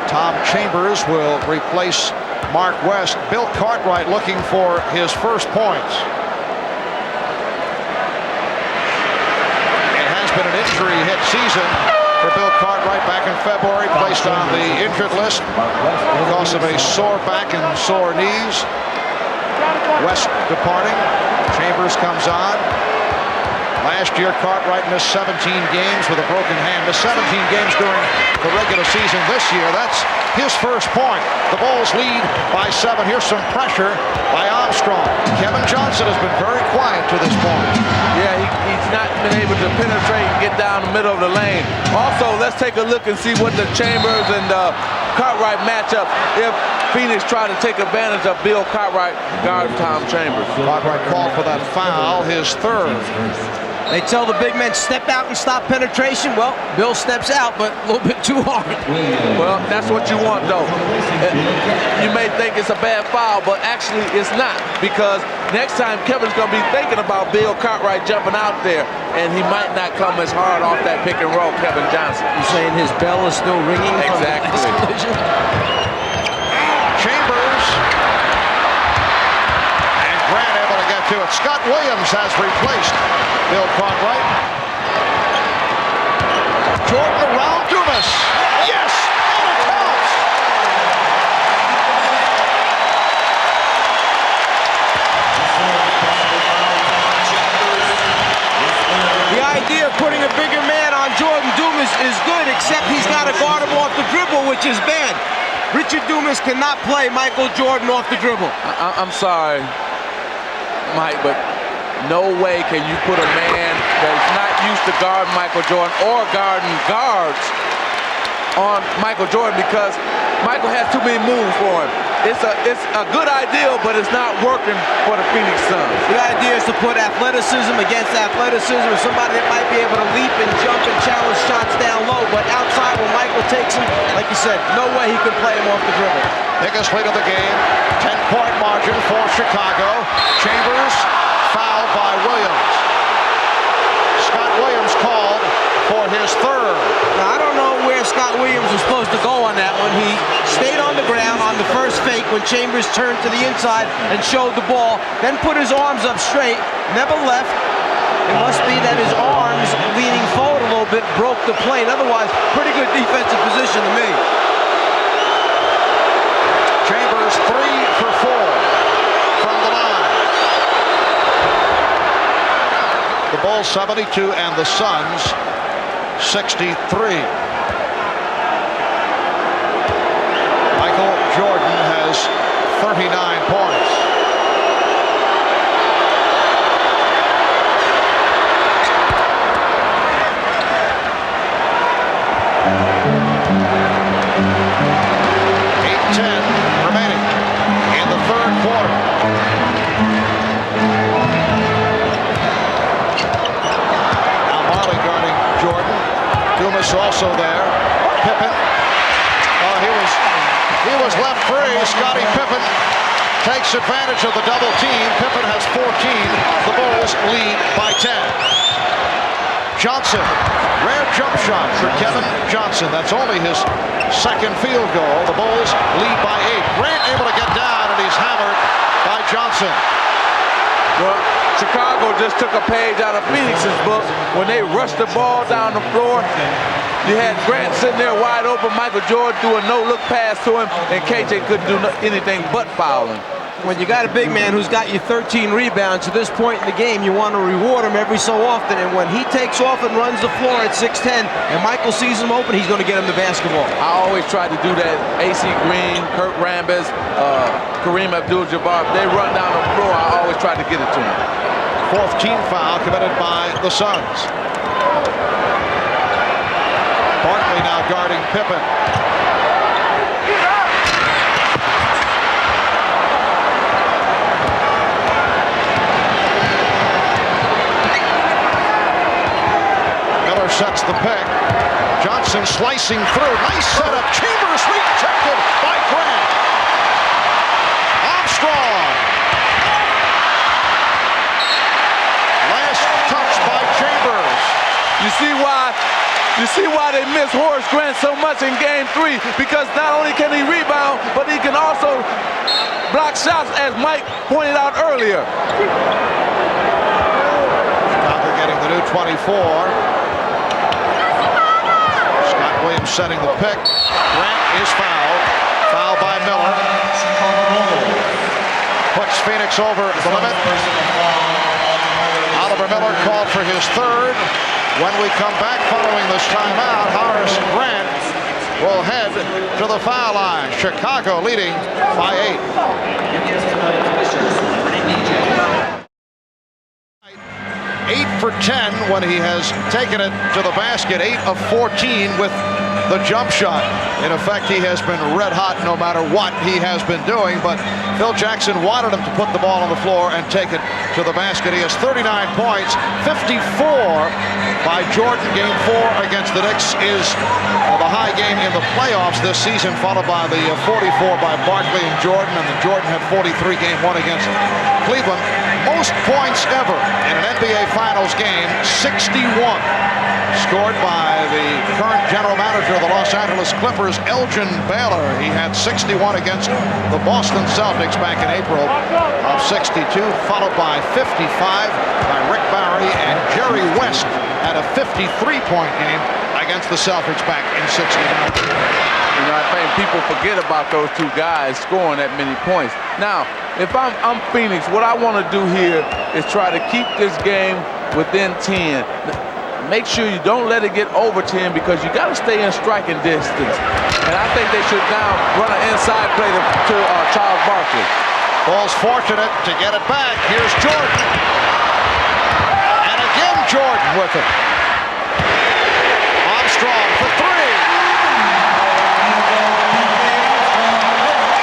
Tom Chambers will replace Mark West. Bill Cartwright looking for his first points. It has been an injury-hit season for Bill Cartwright. Back in February, placed on the injured list because of a sore back and sore knees. West departing. Chambers comes on. Last year, Cartwright missed 17 games with a broken hand. Missed 17 games during the regular season this year. That's his first point. The Bulls lead by 7. Here's some pressure by Armstrong. Kevin Johnson has been very quiet to this point. Yeah, he's not been able to penetrate and get down the middle of the lane. Also, let's take a look and see what the Chambers and Cartwright matchup. If Phoenix try to take advantage of Bill Cartwright guarding Tom Chambers. Cartwright called for that foul, his 3rd. They tell the big men, step out and stop penetration. Well, Bill steps out, but a little bit too hard. Well, that's what you want, though. You may think it's a bad foul, but actually it's not, because next time Kevin's going to be thinking about Bill Cartwright jumping out there, and he might not come as hard off that pick and roll, Kevin Johnson. You're saying his bell is still ringing? Exactly. Chambers. And Grant able to get to it. Scott Williams has replaced Bill Cartwright. Jordan around Dumas. Yes! And it counts! The idea of putting a bigger man on Jordan Dumas is good, except he's got to guard him off the dribble, which is bad. Richard Dumas cannot play Michael Jordan off the dribble. I'm sorry, Mike, but no way can you put a man that's not used to guarding Michael Jordan or guarding guards on Michael Jordan, because Michael has too many moves for him. it's a good idea, but it's not working for the Phoenix Suns. The idea is to put athleticism against athleticism, or somebody that might be able to leap and jump and challenge shots down low. But outside, when Michael takes him, like you said, no way he can play him off the dribble. Biggest lead of the game, 10-point margin for Chicago. Chambers fouled by Williams. Scott Williams called for his third. Now, I don't know where Scott Williams was supposed to go on that one. He stayed on the ground on the first fake when Chambers turned to the inside and showed the ball, then put his arms up straight, never left. It must be that his arms leaning forward a little bit broke the plane. Otherwise, pretty good defensive position to me. Chambers 3 for 4 from the line. The Bulls 72 and the Suns 63. Michael Jordan has 39 points. Also there, Pippen. Oh, he was left free. Scottie Pippen takes advantage of the double team. Pippen has 14. The Bulls lead by 10. Johnson, rare jump shot for Kevin Johnson. That's only his second field goal. The Bulls lead by 8. Grant able to get down, and he's hammered by Johnson. Well, Chicago just took a page out of Phoenix's book when they rushed the ball down the floor. You had Grant sitting there wide open, Michael Jordan threw a no-look pass to him, and KJ couldn't do anything but foul him. When you got a big man who's got you 13 rebounds at this point in the game, you want to reward him every so often. And when he takes off and runs the floor at 6'10", and Michael sees him open, he's going to get him the basketball. I always try to do that. AC Green, Kurt Rambis, Kareem Abdul-Jabbar, they run down the floor, I always try to get it to them. Fourth team foul committed by the Suns. Barkley now guarding Pippen. Miller sets the pick. Johnson slicing through. Nice setup. Chambers rejected by Grant. Armstrong. Last touch by Chambers. You see why they miss Horace Grant so much in Game 3, because not only can he rebound, but he can also block shots, as Mike pointed out earlier. Chicago getting the new 24. Scott Williams setting the pick. Grant is fouled. Foul by Miller. Puts Phoenix over the limit. Oliver Miller called for his third. When we come back following this timeout, Horace Grant will head to the foul line. Chicago leading by 8. 8 for 10 when he has taken it to the basket. 8 of 14 with the jump shot. In effect, he has been red hot no matter what he has been doing, but Phil Jackson wanted him to put the ball on the floor and take it to the basket. He has 39 points, 54 by Jordan. Game 4 against the Knicks is the high game in the playoffs this season, followed by the 44 by Barkley and Jordan, and then Jordan had 43 Game 1 against Cleveland. Most points ever in an NBA Finals game, 61. Scored by the current general manager of the Los Angeles Clippers, Elgin Baylor. He had 61 against the Boston Celtics back in April of 62, followed by 55 by Rick Barry, and Jerry West had a 53-point game against the Celtics back in 69. You know, I think people forget about those two guys scoring that many points. Now, if I'm Phoenix, what I want to do here is try to keep this game within 10. Make sure you don't let it get over 10, because you got to stay in striking distance. And I think they should now run an inside play to Charles Barkley. Bulls fortunate to get it back. Here's Jordan. And again Jordan with it. Armstrong for 3.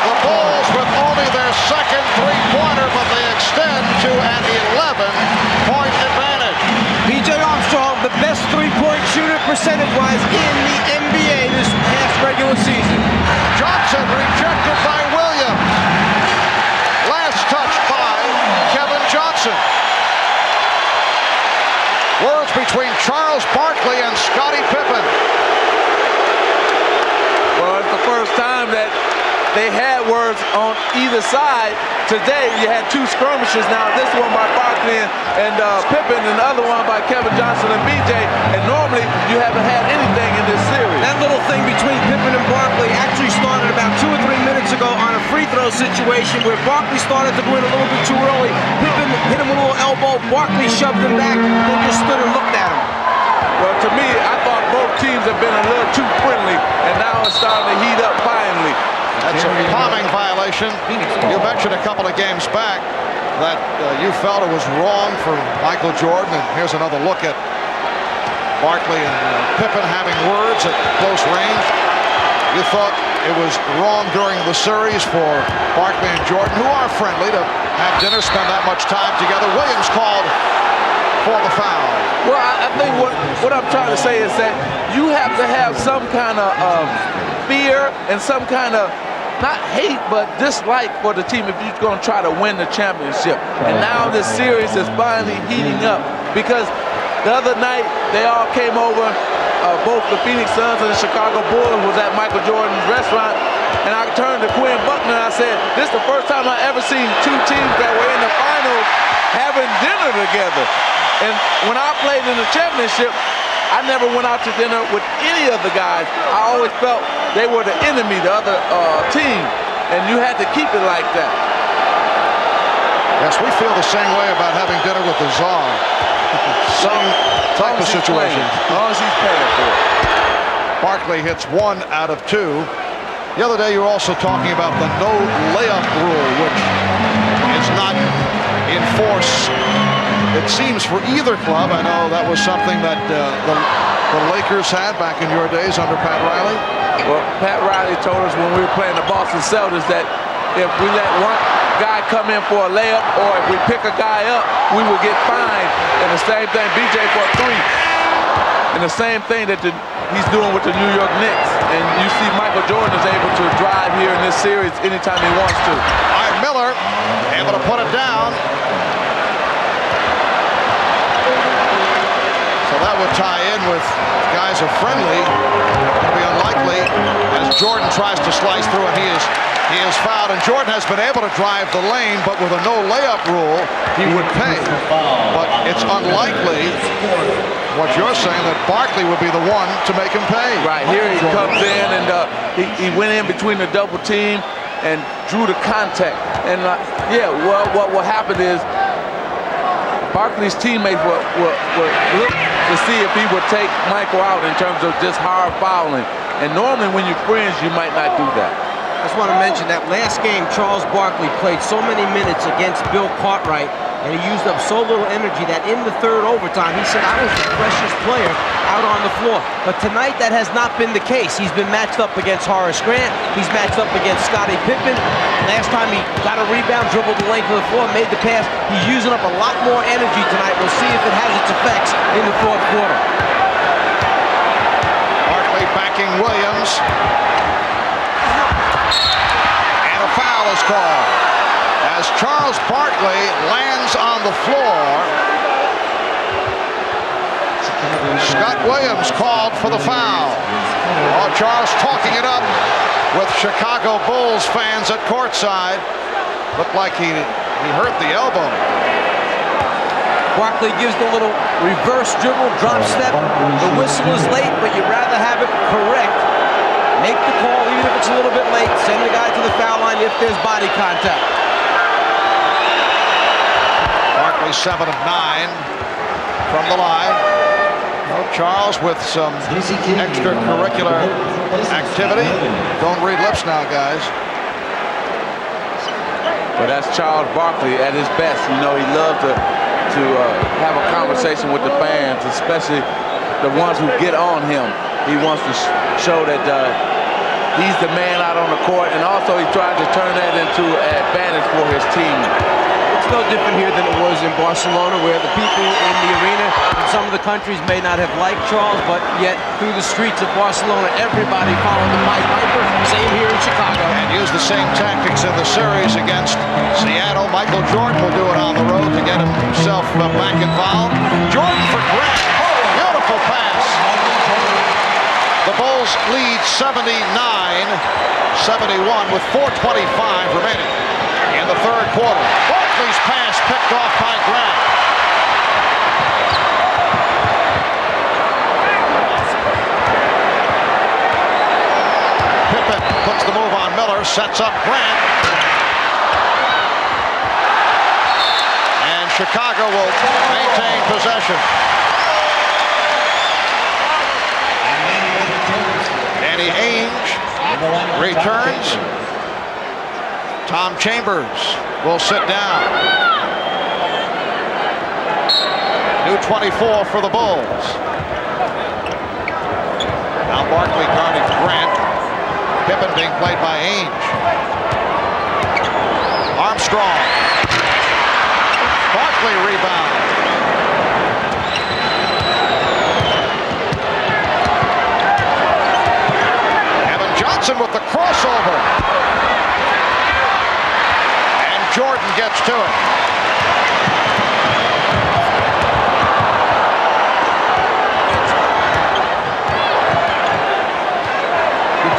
The Bulls guys in the NBA this past regular season. Johnson rejected by Williams. Last touch by Kevin Johnson. Words between Charles Barkley and Scottie Pippen. Well, it's the first time that they had words on either side. Today, you had two skirmishes now. This one by Barkley and Pippen, and the other one by Kevin Johnson and BJ. And normally, you haven't had anything in this series. That little thing between Pippen and Barkley actually started about 2 or 3 minutes ago on a free throw situation where Barkley started to go in a little bit too early. Pippen hit him with a little elbow. Barkley shoved him back. They just stood and looked at him. Well, to me, I thought both teams have been a little too friendly, and now it's starting to heat up finally. That's a palming violation. You mentioned a couple of games back that you felt it was wrong for Michael Jordan, and here's another look at Barkley and Pippen having words at close range. You thought it was wrong during the series for Barkley and Jordan, who are friendly, to have dinner, spend that much time together. Williams called for the foul. Well, I think what I'm trying to say is that you have to have some kind of fear and some kind of, not hate, but dislike for the team if you're going to try to win the championship. And now this series is finally heating up, because the other night they all came over, both the Phoenix Suns and the Chicago Bulls was at Michael Jordan's restaurant, and I turned to Quinn Buckner and I said, this is the first time I ever seen two teams that were in the finals having dinner together. And when I played in the championship, I never went out to dinner with any of the guys. I always felt they were the enemy, the other team, and you had to keep it like that. Yes, we feel the same way about having dinner with the Czar. Same type of situation. As long as he's paying for it. Barkley hits 1 out of 2. The other day you were also talking about the no layup rule, which is not in force, it seems, for either club. I know that was something that the Lakers had back in your days under Pat Riley. Well, Pat Riley told us when we were playing the Boston Celtics that if we let one guy come in for a layup, or if we pick a guy up, we would get fined. And the same thing, BJ for a 3. And the same thing that he's doing with the New York Knicks. And you see Michael Jordan is able to drive here in this series anytime he wants to. All right, Miller able to put it down. So that would tie in with guys are friendly. It'll be unlikely as Jordan tries to slice through, and he is fouled. And Jordan has been able to drive the lane, but with a no layup rule, he would pay. But it's unlikely, what you're saying, that Barkley would be the one to make him pay. Right, here he comes in, and he went in between the double team and drew the contact. And yeah, well, what happened is Barkley's teammates will look to see if he would take Michael out in terms of just hard fouling. And normally when you're friends, you might not do that. I just want to mention that last game, Charles Barkley played so many minutes against Bill Cartwright, and he used up so little energy that in the third overtime, he said, I was the freshest player out on the floor. But tonight, that has not been the case. He's been matched up against Horace Grant. He's matched up against Scottie Pippen. Last time he got a rebound, dribbled the length of the floor, made the pass. He's using up a lot more energy tonight. We'll see if it has its effects in the fourth quarter. Barkley backing Williams. And a foul is called as Charles Barkley lands on the floor. Scott Williams called for the foul. Oh, Charles talking it up with Chicago Bulls fans at courtside. Looked like he hurt the elbow. Barkley gives the little reverse dribble, drop step. The whistle is late, but you'd rather have it correct. Make the call even if it's a little bit late. Send the guy to the foul line if there's body contact. Barkley 7 of 9 from the line. Well, Charles with some extracurricular activity. Don't read lips now, guys. But that's Charles Barkley at his best. You know, he loves to have a conversation with the fans, especially the ones who get on him. He wants to show that he's the man out on the court, and also he tries to turn that into an advantage for his team. It's no different here than it was in Barcelona, where the people in the arena in some of the countries may not have liked Charles, but yet through the streets of Barcelona, everybody followed the Pied Piper. Same here in Chicago. And use the same tactics in the series against Seattle. Michael Jordan will do it on the road to get himself back involved. Jordan for Grant. Beautiful pass. The Bulls lead 79-71 with 4:25 remaining in the third quarter. Barkley's pass picked off by Grant. Pippen puts the move on Miller, sets up Grant. And Chicago will maintain possession. Danny Ainge returns. Tom Chambers will sit down. New 24 for the Bulls. Now Barkley guarding Grant. Pippen being played by Ainge. Armstrong. Barkley rebound. Kevin Johnson with the crossover. And Jordan gets to it.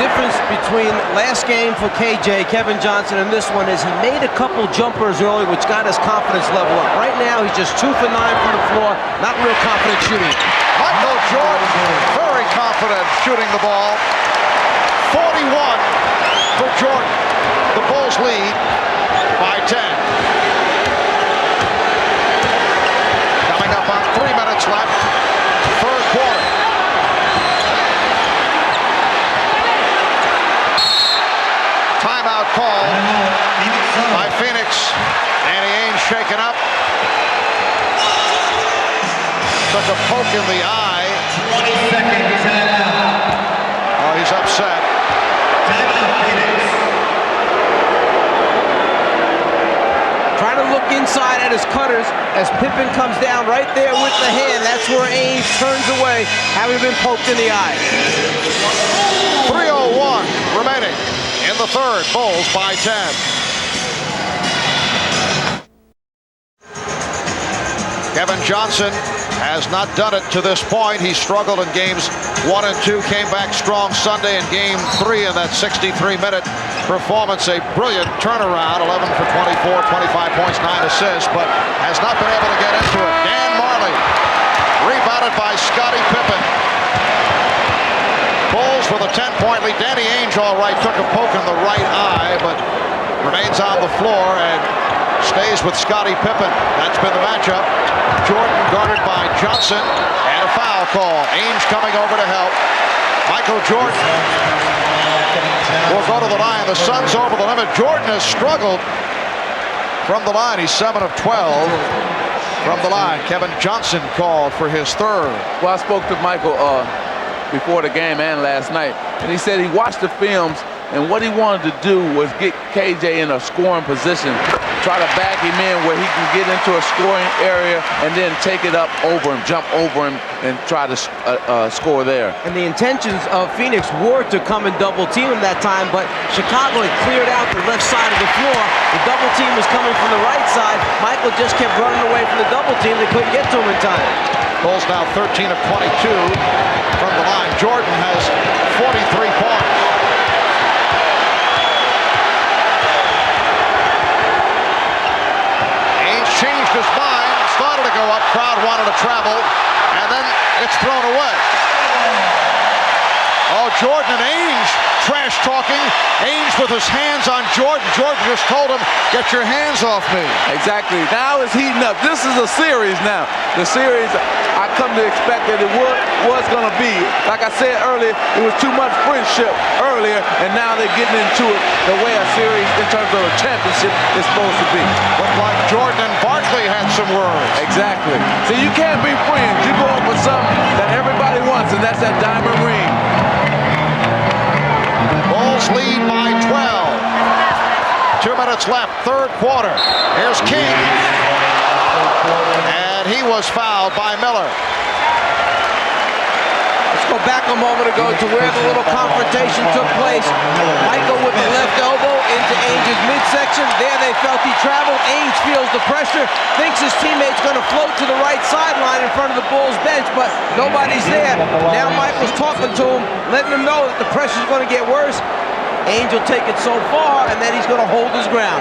Difference between last game for KJ, Kevin Johnson, and this one is he made a couple jumpers early, which got his confidence level up. Right now, he's just 2 for 9 from the floor, not real confident shooting. Michael Jordan, very confident shooting the ball. 41 for Jordan. The Bulls lead by 10. Coming up on 3 minutes left, third quarter. Timeout call by Phoenix. Danny Ainge shaken up. Took a poke in the eye. 20 seconds timeout. Oh, he's upset. Timeout, Phoenix. Trying to look inside at his cutters as Pippen comes down right there with the hand. That's where Ainge turns away, having been poked in the eye. 3:01 remaining in the third. Bulls by 10. Kevin Johnson has not done it to this point. He struggled in games 1 and 2, came back strong Sunday in game 3 in that 63-minute performance. A brilliant turnaround, 11 for 24, 25 points, 9 assists, but has not been able to get into it. Dan Marley, rebounded by Scottie Pippen. Bulls with a 10-point lead. Danny Ainge, all right, took a poke in the right eye, but remains on the floor and stays with Scottie Pippen. That's been the matchup. Jordan guarded by Johnson, and a foul call. Ainge coming over to help. Michael Jordan will go to the line. The Suns over the limit. Jordan has struggled from the line. He's 7 of 12 from the line. Kevin Johnson called for his third. Well, I spoke to Michael before the game and last night, and he said he watched the films, and what he wanted to do was get KJ in a scoring position, try to back him in where he can get into a scoring area and then take it up over him, jump over him, and try to score there. And the intentions of Phoenix were to come and double team him that time, but Chicago had cleared out the left side of the floor. The double team was coming from the right side. Michael just kept running away from the double team. They couldn't get to him in time. Bulls now 13 of 22 from the line. Jordan has 43 points. Ainge changed his mind, started to go up, crowd wanted to travel, and then it's thrown away. Oh, Jordan and Ainge trash talking. Ainge with his hands on Jordan. Jordan just told him, get your hands off me. Exactly. Now it's heating up. This is a series now. The series, I come to expect that it was going to be. Like I said earlier, it was too much friendship earlier, and now they're getting into it the way a series in terms of a championship is supposed to be. Looked like Jordan and Barkley had some words. Exactly. So you can't be friends. You go up with something that everybody wants, and that's that diamond ring. Bulls lead by 12. 2 minutes left, third quarter. Here's King. And he was fouled by Miller. Let's go back a moment ago to where the little confrontation took place. Michael with the left elbow into Ainge's midsection. There they felt he traveled. Ainge feels the pressure, thinks his teammate's going to float to the right sideline in front of the Bulls bench, but nobody's there. Now Michael's talking to him, letting him know that the pressure's going to get worse. Ainge will take it so far, and then he's going to hold his ground.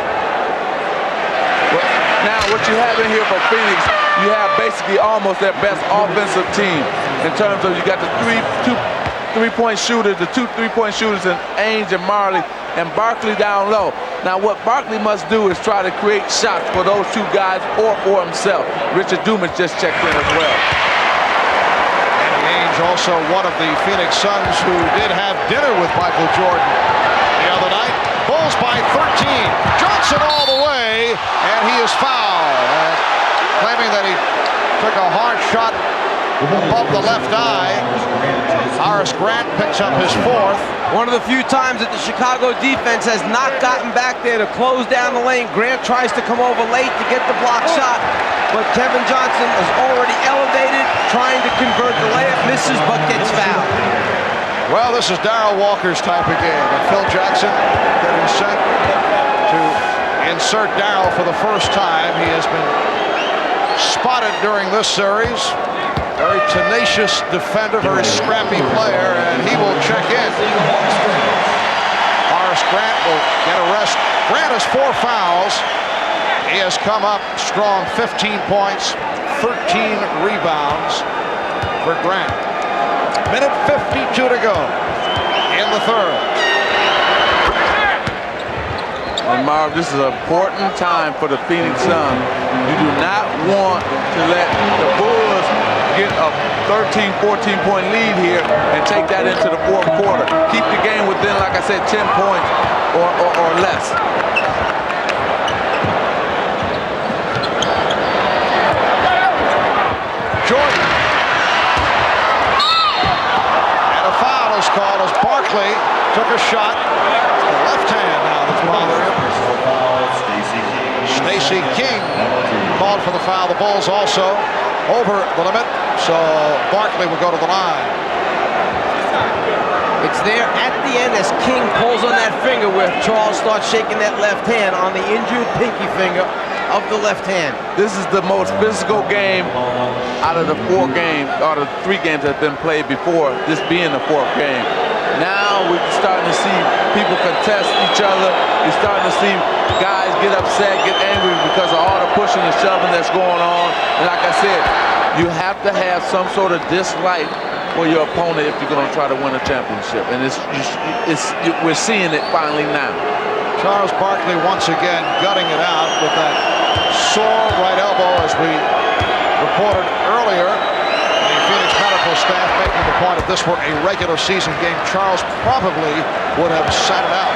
Now, what you have in here for Phoenix, you have basically almost their best offensive team in terms of you got the two three-point shooters, the two three-point shooters in Ainge and Marley, and Barkley down low. Now, what Barkley must do is try to create shots for those two guys or for himself. Richard Dumas just checked in as well. And Ainge, also one of the Phoenix Suns who did have dinner with Michael Jordan the other night. Bulls by 13. Johnson all the way, and he is fouled. Claiming that he took a hard shot above the left eye. Horace Grant picks up his fourth. One of the few times that the Chicago defense has not gotten back there to close down the lane. Grant tries to come over late to get the block shot, but Kevin Johnson is already elevated, trying to convert the layup, misses, but gets fouled. Well, this is Darrell Walker's type of game. And Phil Jackson getting set to insert Darrell for the first time. He has been spotted during this series. Very tenacious defender, very scrappy player, and he will check in. Horace Grant will get a rest. Grant has 4 fouls. He has come up strong, 15 points, 13 rebounds for Grant. Minute 52 to go in the third. And Marv, this is an important time for the Phoenix Suns. You do not want to let the Bulls get a 13, 14-point lead here and take that into the fourth quarter. Keep the game within, like I said, 10 points or less. Jordan. And a foul is called as Barkley took a shot. The left hand now that's bothering him. Stacey King called for the foul. The Bulls also over the limit, so Barkley will go to the line. It's there at the end as King pulls on that finger where Charles starts shaking that left hand on the injured pinky finger of the left hand. This is the most physical game out of the 4 games, out of 3 games that have been played before, this being the 4th game. Now we're starting to see people contest each other. You're starting to see guys get upset, get angry because of all the pushing and shoving that's going on. And like I said, you have to have some sort of dislike for your opponent if you're going to try to win a championship. And we're seeing it finally now. Charles Barkley once again gutting it out with that sore right elbow, as we reported earlier. The Phoenix medical staff making the point if this were a regular season game, Charles probably would have sat it out.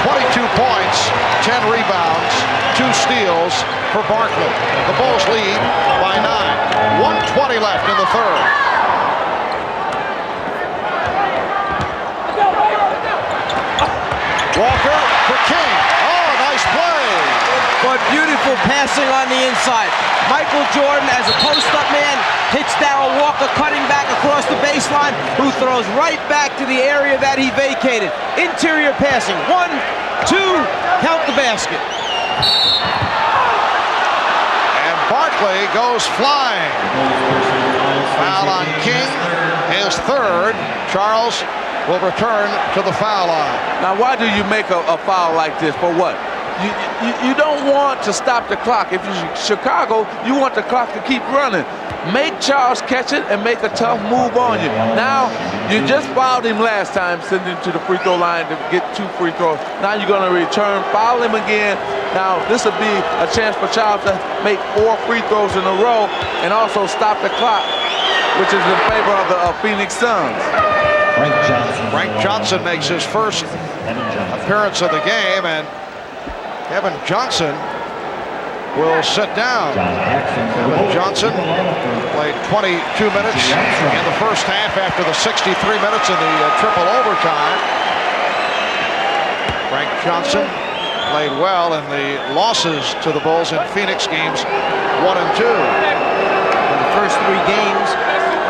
22 points, 10 rebounds, 2 steals for Barkley. The Bulls lead by 9. 1:20 left in the third. Walker for King. Oh, nice play. But beautiful passing on the inside. Michael Jordan, as a post-up man, hits Darrell Walker cutting back across the baseline, who throws right back to the area that he vacated. Interior passing. 1, 2, count the basket. And Barkley goes flying. Foul on King, his third. Charles will return to the foul line. Now, why do you make a foul like this? For what? You don't want to stop the clock. If you're Chicago, you want the clock to keep running. Make Charles catch it and make a tough move on you. Now, you just fouled him last time, sending him to the free throw line to get 2 free throws. Now you're going to return, foul him again. Now, this will be a chance for Charles to make 4 free throws in a row and also stop the clock, which is in favor of the Phoenix Suns. Frank Johnson makes his first appearance of the game, and Kevin Johnson will sit down. Kevin Johnson played 22 minutes in the first half after the 63 minutes in the triple overtime. Frank Johnson played well in the losses to the Bulls in Phoenix games 1 and 2. In the first 3 games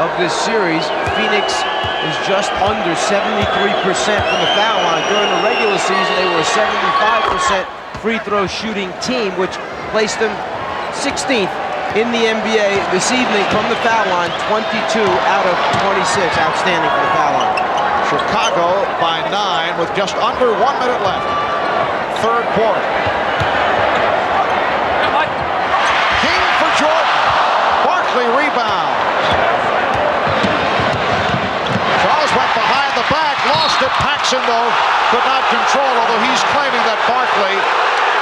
of this series, Phoenix is just under 73% from the foul line. During the regular season, they were a 75% free throw shooting team, which placed them 16th in the NBA this evening from the foul line, 22 out of 26. Outstanding for the foul line. Chicago by 9 with just under 1 minute left. Third quarter. King for Jordan. Barkley rebounds. Charles went behind the back, lost it. Paxson, though, could not control, although he's claiming that Barkley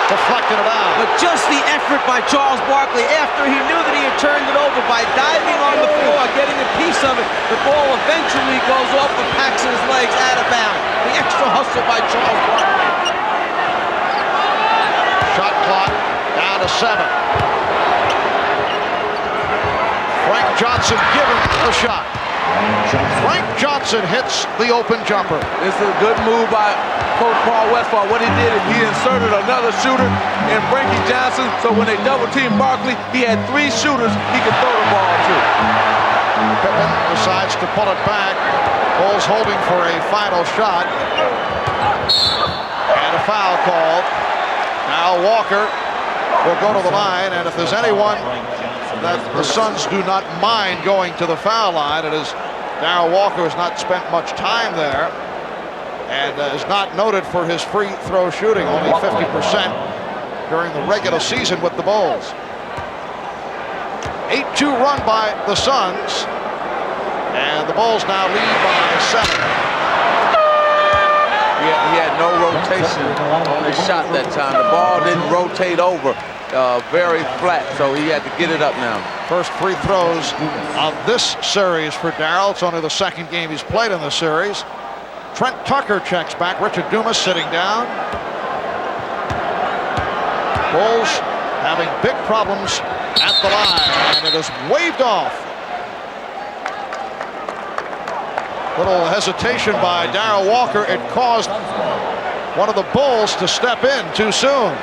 deflected it out. But just the effort by Charles Barkley after he knew that he had turned it over by diving on the floor, getting a piece of it. The ball eventually goes off of Paxson's legs out of bounds. The extra hustle by Charles Barkley. Shot clock down to 7. Frank Johnson given the shot. Frank Johnson hits the open jumper. It's a good move by Coach Paul Westphal. What he did is he inserted another shooter in Frankie Johnson, so when they double-teamed Barkley, he had 3 shooters he could throw the ball to. Pippen decides to pull it back. Bulls holding for a final shot. And a foul called. Now Walker will go to the line, and if there's anyone that the Suns do not mind going to the foul line, it is Darryl Walker, has not spent much time there and is not noted for his free throw shooting, only 50% during the regular season with the Bulls. 8-2 run by the Suns, and the Bulls now lead by 7. He had no rotation on his shot that time. The ball didn't rotate over. Very flat, so he had to get it up now. First free throws of this series for Darryl. It's only the second game he's played in the series. Trent Tucker checks back. Richard Dumas sitting down. Bulls having big problems at the line, and it is waved off. Little hesitation by Darryl Walker. It caused one of the Bulls to step in too soon.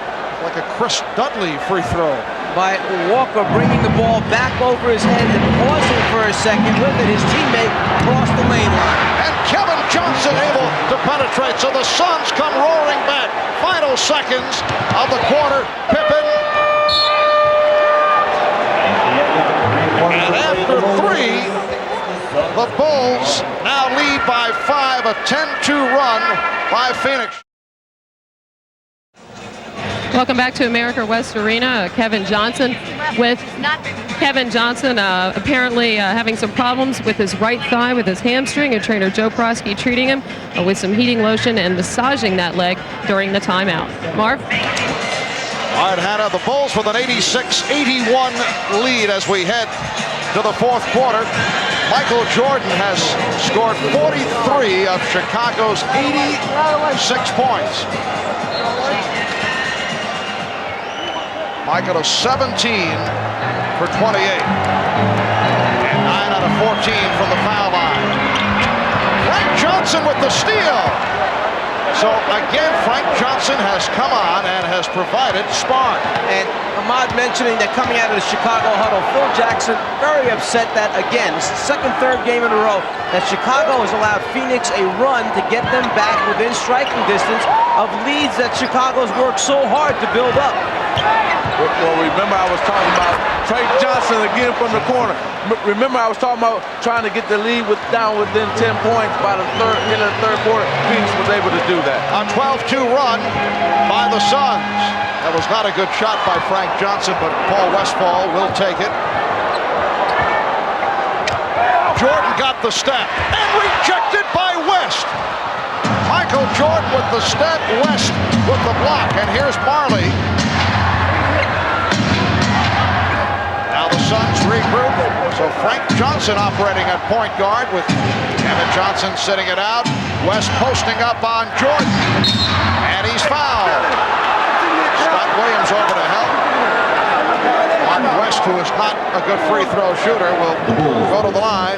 Like a Chris Dudley free throw. By Walker bringing the ball back over his head and pausing for a second with it. His teammate crossed the lane line. And Kevin Johnson able to penetrate, so the Suns come roaring back. Final seconds of the quarter. Pippen. And after 3, the Bulls now lead by 5, a 10-2 run by Phoenix. Welcome back to America West Arena. Kevin Johnson apparently having some problems with his right thigh with his hamstring, and trainer Joe Prosky treating him with some heating lotion and massaging that leg during the timeout. Marv? All right, Hannah, the Bulls with an 86-81 lead as we head to the fourth quarter. Michael Jordan has scored 43 of Chicago's 86 points. Michael is 17 for 28. And 9 out of 14 from the foul line. Frank Johnson with the steal. So again, Frank Johnson has come on and has provided spark. And Ahmad mentioning that coming out of the Chicago huddle, Phil Jackson very upset that, again, it's the second, third game in a row that Chicago has allowed Phoenix a run to get them back within striking distance of leads that Chicago's worked so hard to build up. Well, remember I was talking about Frank Johnson again from the corner. Remember I was talking about trying to get the lead down within 10 points by the end of the third quarter. Phoenix was able to do that. A 12-2 run by the Suns. That was not a good shot by Frank Johnson, but Paul Westphal will take it. Jordan got the step and rejected by West. Michael Jordan with the step, West with the block, and here's Marley. Now the Suns regroup. So Frank Johnson operating at point guard with Kevin Johnson sitting it out. West posting up on Jordan. And he's fouled. Scott Williams over to help. Mark West, who is not a good free throw shooter, will go to the line.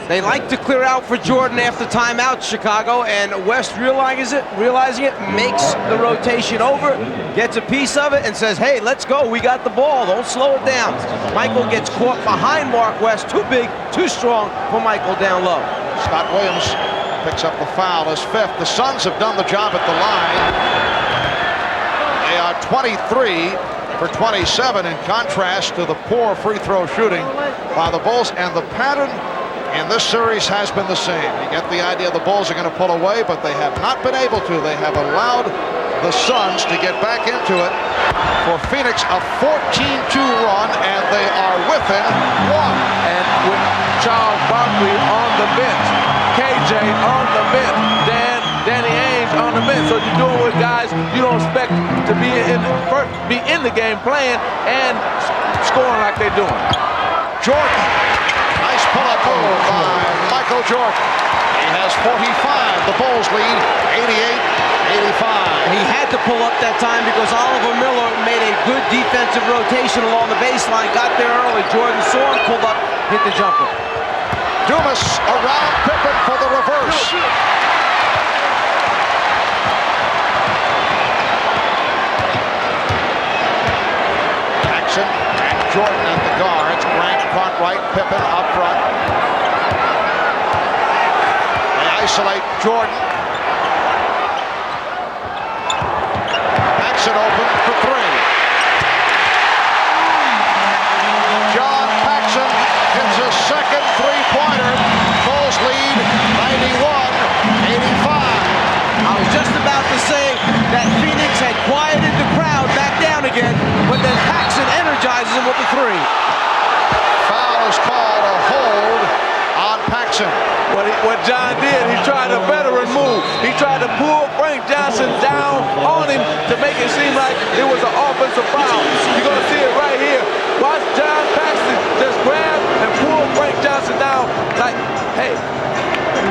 They like to clear out for Jordan after timeout, Chicago, and West realizing it, makes the rotation over, gets a piece of it, and says, hey, let's go, we got the ball, don't slow it down. Michael gets caught behind Mark West, too big, too strong for Michael down low. Scott Williams picks up the foul, his fifth. The Suns have done the job at the line. They are 23 for 27 in contrast to the poor free throw shooting by the Bulls, and the pattern in this series has been the same. You get the idea the Bulls are going to pull away, but they have not been able to. They have allowed the Suns to get back into it. For Phoenix, a 14-2 run, and they are within one. And with Charles Barkley on the bench, KJ on the bench, Danny Ainge on the bench. So you're doing with guys you don't expect to be in the game playing and scoring like they're doing. Jordan, nice pull-up move by Michael Jordan. He has 45. The Bulls lead 88-85. He had to pull up that time because Oliver Miller made a good defensive rotation along the baseline, got there early. Jordan saw him, pulled up, hit the jumper. Dumas around Pippen for the reverse. Jackson and Jordan at the guards. Grant caught right, Pippen up front. They isolate Jordan. Jackson open for three. John Paxson hits a second three-pointer. Bulls lead 91-85. I was just about to say that Phoenix had quieted the crowd back down again, but then Paxson energizes him with the three. Foul is called, a hold on Paxson. What John did, he tried a veteran move. He tried to pull Frank Johnson down on him to make it seem like it was an offensive foul. You're going to see it right here. Watch John Paxson just grab and pull Frank Johnson down like, hey,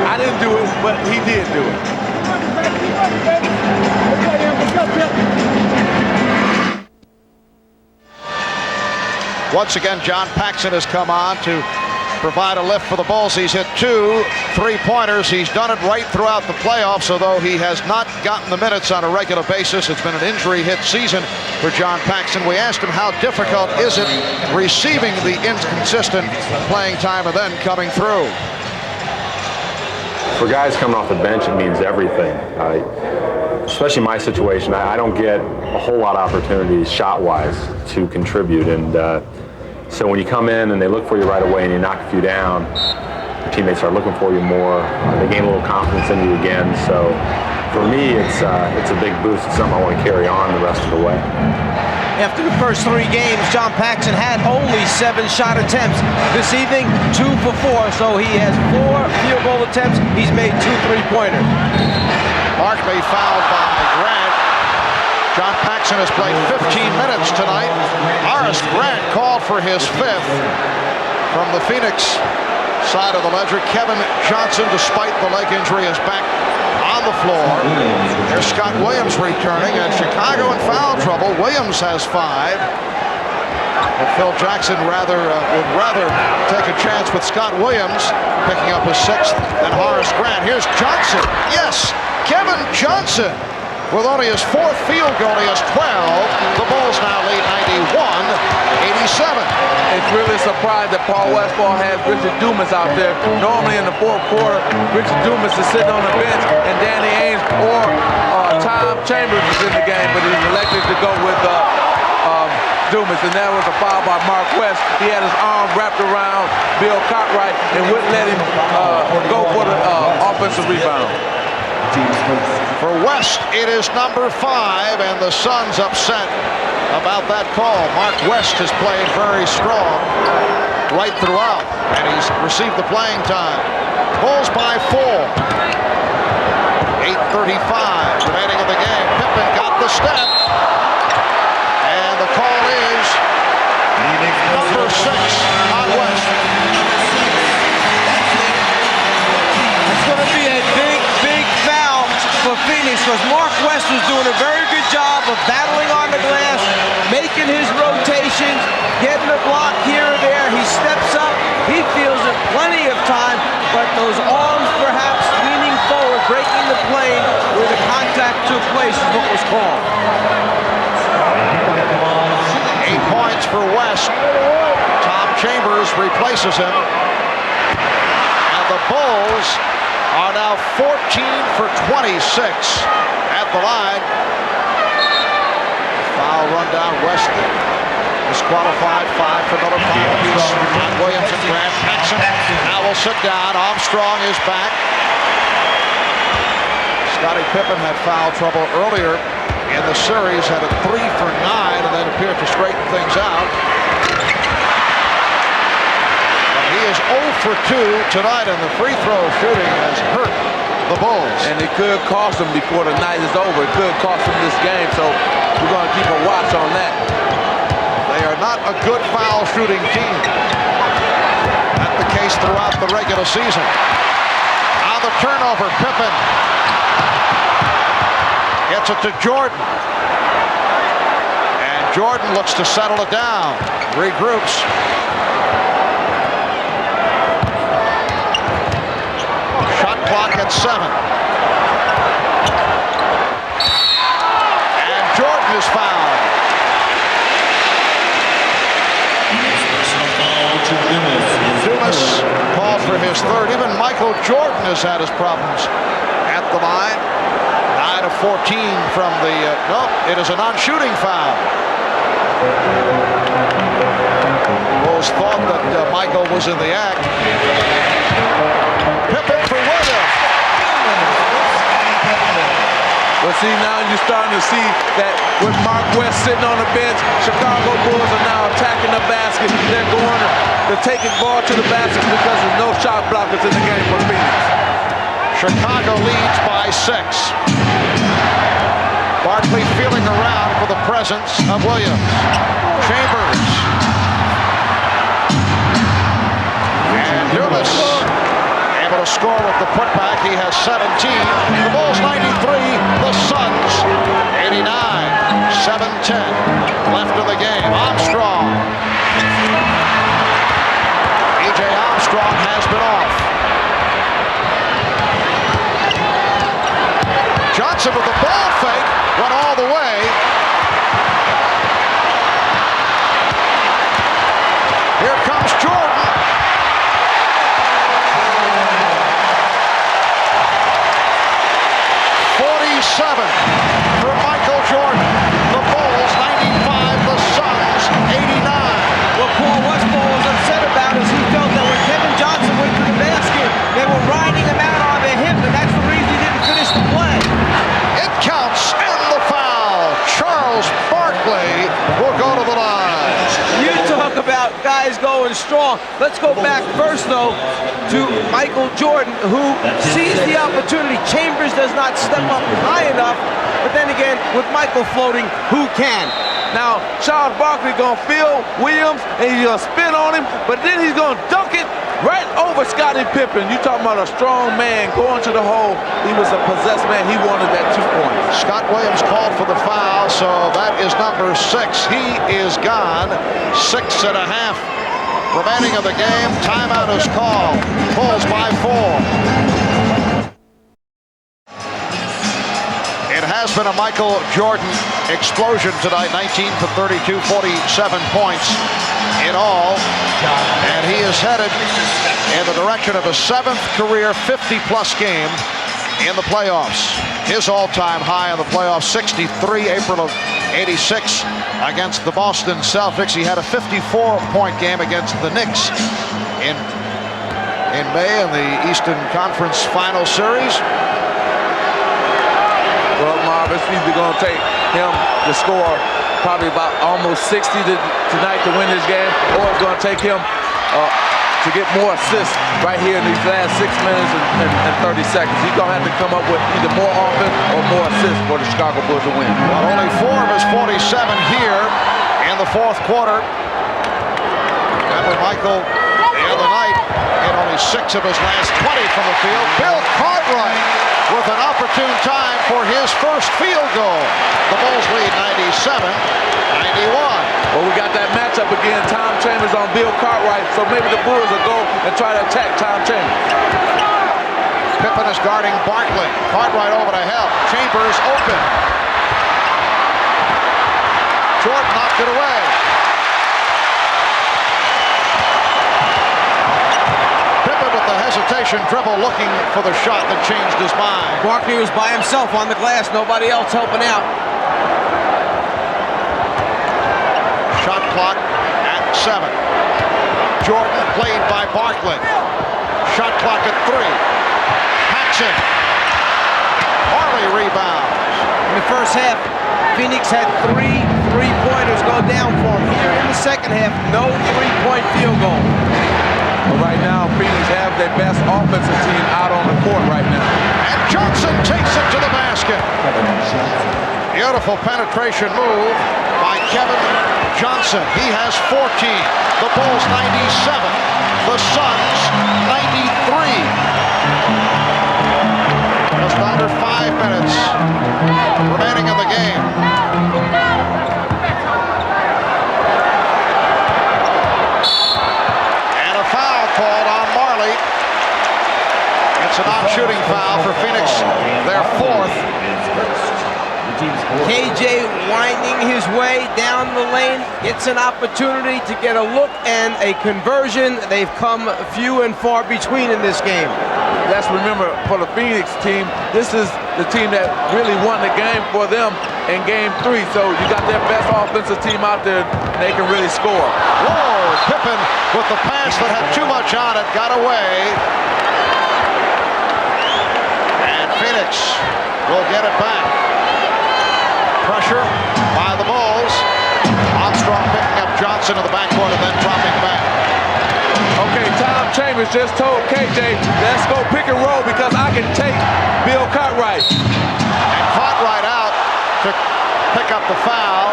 I didn't do it, but he did do it. Once again, John Paxson has come on to provide a lift for the Bulls. He's hit 2 3-pointers. He's done it right throughout the playoffs, although he has not gotten the minutes on a regular basis. It's been an injury-hit season for John Paxson. We asked him how difficult is it receiving the inconsistent playing time and then coming through. For guys coming off the bench, it means everything. Especially my situation, I don't get a whole lot of opportunities shot-wise to contribute, and so when you come in and they look for you right away and you knock a few down, your teammates start looking for you more. They gain a little confidence in you again. So for me, it's a big boost. It's something I want to carry on the rest of the way. After the first 3 games, John Paxson had only 7 shot attempts. This evening, 2 for 4, so he has 4 field goal attempts. He's made 2 3-pointers. Barkley fouled by Grant. John Paxson has played 15 minutes tonight. Horace Grant called for his 5th. From the Phoenix side of the ledger, Kevin Johnson, despite the leg injury, is back on the floor. There's Scott Williams returning, and Chicago in foul trouble. Williams has 5. But Phil Jackson would rather take a chance with Scott Williams picking up his 6th than Horace Grant. Here's Johnson. Yes, Kevin Johnson with only his 4th field goal. He has 12. The Bulls now lead 91-87. It's really a surprise that Paul Westphal has Richard Dumas out there. Normally in the 4th quarter, Richard Dumas is sitting on the bench, and Danny Ainge or Tom Chambers is in the game, but he's elected to go with Dumas, and that was a foul by Mark West. He had his arm wrapped around Bill Cartwright and wouldn't let him go for the offensive rebound. For West, it is number 5, and the Suns upset about that call. Mark West has played very strong right throughout, and he's received the playing time. Bulls by 4. 8:35 remaining in the game. Pippen got the step, and the call is number 6 on West. It's going to be a big foul for Phoenix because Mark West was doing a very good job of battling on the glass, making his rotations, getting a block here or there. He steps up. He feels it plenty of time, those arms perhaps leaning forward, breaking the plane where the contact took place is what was called. 8 points for West. Tom Chambers replaces him. And the Bulls are now 14 for 26 at the line. Foul run down. West disqualified. 5 for another 5 apiece. Williams and Grant. Paxson now will sit down. Armstrong is back. Scottie Pippen had foul trouble earlier in the series, had a 3 for 9, and then appeared to straighten things out. But he is 0 for 2 tonight, and the free throw shooting has hurt the Bulls. And it could cost them before the night is over. It could cost them this game, so we're going to keep a watch on that. They are not a good foul shooting team. That's the case throughout the regular season. On the turnover, Pippen gets it to Jordan. And Jordan looks to settle it down. Regroups. Shot clock at 7. And Jordan is fouled. Dumas called for his third. Even Michael Jordan has had his problems at the line. 9 of 14 from the, no, it is a non-shooting foul. Bulls thought that Michael was in the act. Pippen for Williams. Well, see, now you're starting to see that with Mark West sitting on the bench, Chicago Bulls are now attacking the basket. They're taking ball to the basket because there's no shot blockers in the game for Phoenix. Chicago leads by 6. Barkley feeling around for the presence of Williams. Chambers. And Dumas able to score with the putback. He has 17. The Bulls 93. The Suns 89. 7-10 left in the game. Armstrong. E.J. Armstrong has been off. Johnson with the ball fake, went all the way. Here comes Jordan. For Michael Jordan. The Bulls 95, the Suns 89. What Paul Westphal was upset about is he felt that when Kevin Johnson went to the basket, they were riding him out on the hip, and that's the reason he didn't finish the play. It counts, and the foul. Charles Barkley will go to the line. You talk about guys going strong. Let's go back first, though, to Michael Jordan, who sees the opportunity. Chambers does not step up high enough, but then again, with Michael floating, who can? Now, Charles Barkley going to feel Williams, and he's going to spin on him, but then he's going to dunk it right over Scottie Pippen. You talking about a strong man going to the hole. He was a possessed man. He wanted that 2 points. Scott Williams called for the foul, so that is number 6. He is gone. 6.5 remaining of the game. Timeout is called. Bulls by 4. It has been a Michael Jordan explosion tonight. 19 for 32, 47 points in all. And he is headed in the direction of a 7th career 50-plus game in the playoffs. His all-time high in the playoffs, 63, April of 86 against the Boston Celtics. He had a 54-point game against the Knicks in May in the Eastern Conference Final Series. Well, Marv, it's either going to take him to score probably about almost 60 tonight to win this game, or it's going to take him to get more assists right here in these last 6 minutes and 30 seconds. He's going to have to come up with either more offense or more assists for the Chicago Bulls to win. Well, only 4 of his 47 here in the 4th quarter. Remember Michael the other night hit only 6 of his last 20 from the field. Bill Cartwright with an opportunity opportune time for his first field goal. The Bulls lead 97-91. Well, we got that matchup again. Tom Chambers on Bill Cartwright, so maybe the Bulls will go and try to attack Tom Chambers. Pippen is guarding Barkley. Cartwright over to help. Chambers open. Jordan knocked it away. Pippen with the hesitation dribble, looking for the shot that changed his mind. Barkley was by himself on the glass, nobody else helping out. Shot clock at 7. Jordan played by Barkley. Shot clock at 3. Paxson. Marley rebounds. In the first half, Phoenix had 3 3-pointers go down for him. Here in the second half, no 3-point field goal. But right now, Phoenix have their best offensive team out on the court right now. And Johnson takes it to the basket. Beautiful penetration move by Kevin Johnson. He has 14. The Bulls 97. The Suns 93. Just under 5 minutes remaining in the game. And a foul called on Marley. It's a non-shooting foul for Phoenix, their 4th. KJ winding his way down the lane, gets an opportunity to get a look and a conversion. They've come few and far between in this game. Let's remember, for the Phoenix team, this is the team that really won the game for them in Game 3. So you got their best offensive team out there, they can really score. Whoa, Pippen with the pass that had too much on it, got away. And Phoenix will get it back. Pressure by the Bulls. Armstrong picking up Johnson in the backcourt and then dropping back. Okay, Tom Chambers just told KJ, let's go pick and roll because I can take Bill Cartwright. And Cartwright out to pick up the foul.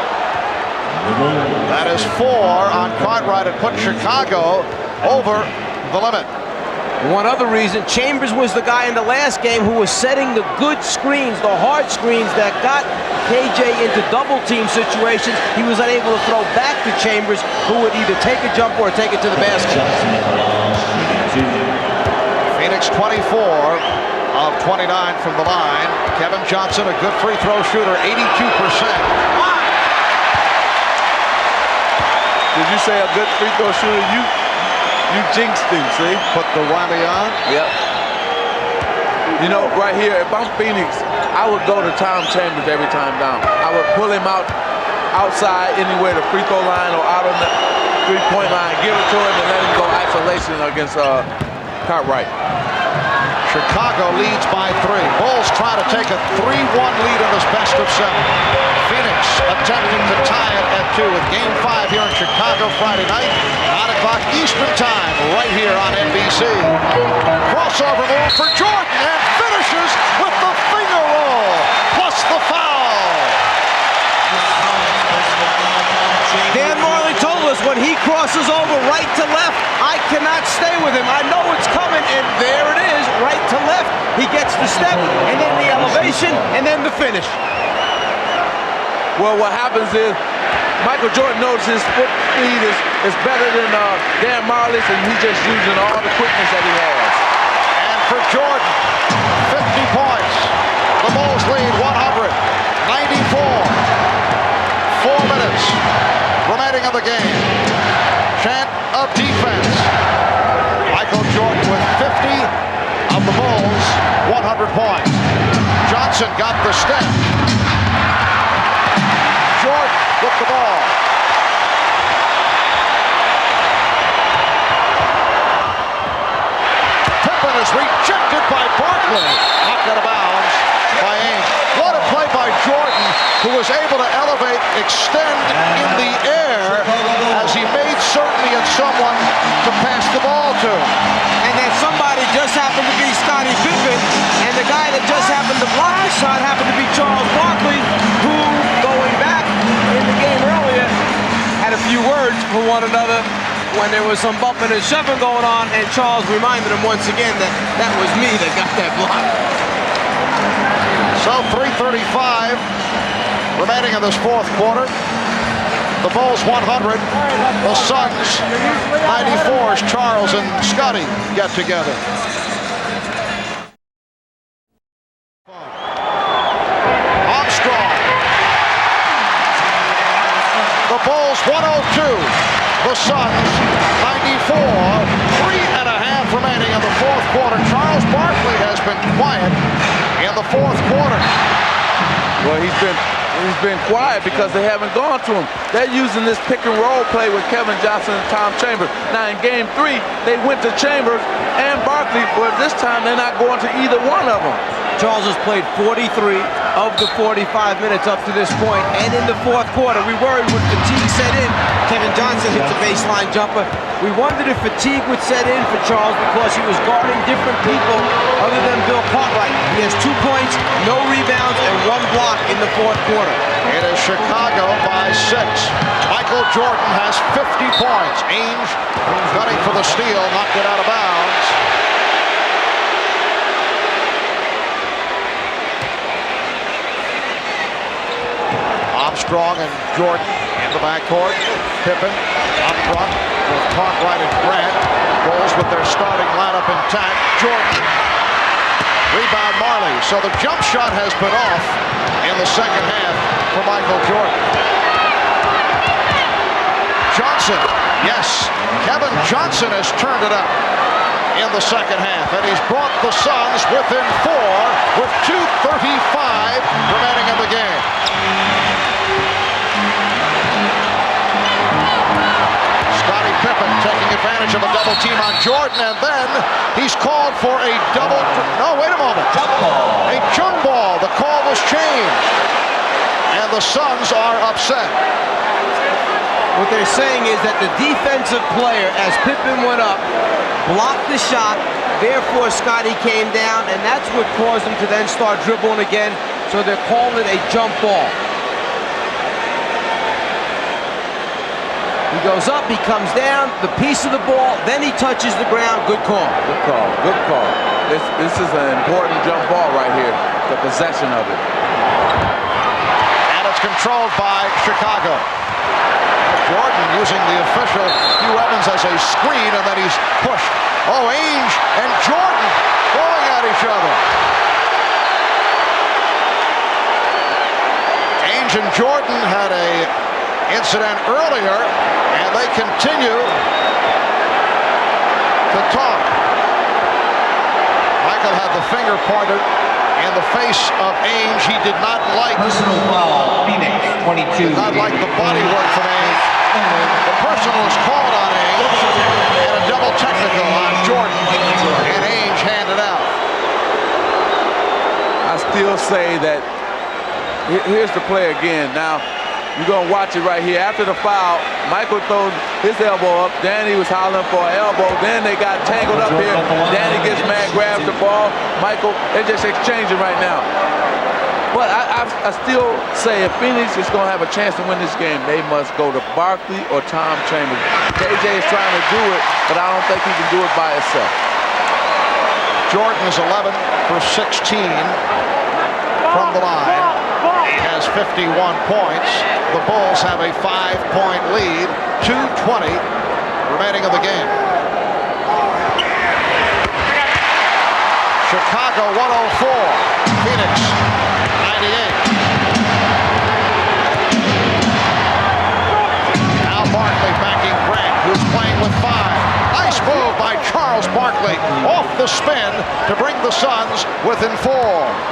That is 4 on Cartwright and put Chicago over the limit. One other reason, Chambers was the guy in the last game who was setting the good screens, the hard screens that got KJ into double team situations. He was unable to throw back to Chambers, who would either take a jumper or take it to the basket. Phoenix 24 of 29 from the line. Kevin Johnson, a good free throw shooter, 82%. Did you say a good free throw shooter? You jinxed him, see? Put the whammy on? Yep. You know, right here, if I'm Phoenix, I would go to Tom Chambers every time down. I would pull him outside anywhere, the free throw line or out on the three-point line, give it to him and let him go isolation against Cartwright. Chicago leads by 3. Bulls try to take a 3-1 lead in this best of 7. Phoenix attempting to tie it at 2 with Game 5 here in Chicago Friday night, 9 o'clock Eastern Time, right here on NBC. Crossover move for Jordan and finishes with the finger roll plus the foul. Dan Marley told us when he crosses over right to left, I cannot stay with him. I know it's coming, and there it is, right to left. He gets the step, and then the elevation, and then the finish. Well, what happens is Michael Jordan knows his foot speed is better than Dan Marley's, and he's just using all the quickness that he has. And for Jordan, 50 points. The Bulls lead 100-94. 4 minutes remaining in the game. Chant of defense. Michael Jordan with 50 of the Bulls, 100 points. Johnson got the step. Jordan with the ball. Pippen is rejected by Barkley. Knocked out of bounds by Ames. What a play by Jordan, who was able to elevate, extend in the air as he made certain he had someone to pass the ball to. And then somebody just happened to be Scottie Pippen, and the guy that just happened to block the shot happened to be Charles Barkley, who, going back in the game earlier, had a few words for one another when there was some bumping and shoving going on, and Charles reminded him once again that that was me that got that block. 3:35 remaining in this fourth quarter. The Bulls 100, the Suns 94 as Charles and Scotty get together. Armstrong. The Bulls 102, the Suns 94. 3.5 remaining in the fourth quarter. Charles Barkley has been quiet in the fourth quarter. Well, he's been quiet because they haven't gone to him. They're using this pick and roll play with Kevin Johnson and Tom Chambers. Now in game 3, they went to Chambers and Barkley, but this time they're not going to either one of them. Charles has played 43 of the 45 minutes up to this point, and in the fourth quarter, we worried when fatigue set in. Kevin Johnson hits a baseline jumper. We wondered if fatigue would set in for Charles because he was guarding different people other than Bill Cartwright. He has 2 points, no rebounds, and 1 block in the fourth quarter. It is Chicago by 6. Michael Jordan has 50 points. Ainge gunning for the steal, knocked it out of bounds. Armstrong and Jordan in the backcourt. Pippen up front with Cartwright and Grant. Bulls with their starting lineup intact. Jordan. Rebound Marley. So the jump shot has been off in the second half for Michael Jordan. Johnson. Yes. Kevin Johnson has turned it up in the second half, and he's brought the Suns within 4 with 2:35 remaining in the game. Scottie Pippen taking advantage of a double team on Jordan, and then he's called for a double. No, wait a moment. Jump ball. A jump ball. The call was changed, and the Suns are upset. What they're saying is that the defensive player, as Pippen went up, blocked the shot, therefore Scottie came down, and that's what caused him to then start dribbling again, so they're calling it a jump ball. He goes up, he comes down, the piece of the ball, then he touches the ground. Good call. Good call, good call. This is an important jump ball right here, the possession of it. And it's controlled by Chicago. Jordan using the official Hugh Evans as a screen, and then he's pushed. Oh, Ainge and Jordan going at each other. Ainge and Jordan had a incident earlier, and they continue to talk. Michael had the finger pointed in the face of Ainge. He did not like personal foul, Phoenix 22. Did not like the body work from Ainge. The personal was called on Ainge and a double technical on Jordan, and Ainge handed out. I still say that here's the play again. Now you're gonna watch it right here. After the foul, Michael throws his elbow up. Danny was hollering for an elbow. Then they got tangled up here. Danny gets mad, grabs the ball. Michael, they're just exchanging right now. But I still say if Phoenix is going to have a chance to win this game, they must go to Barkley or Tom Chambers. KJ is trying to do it, but I don't think he can do it by himself. Jordan is 11 for 16 from the line. He has 51 points. The Bulls have a 5-point lead. 2:20 remaining in the game. Chicago 104. Phoenix 98. Now Barkley backing Grant, who's playing with 5. Nice move by Charles Barkley off the spin to bring the Suns within 4.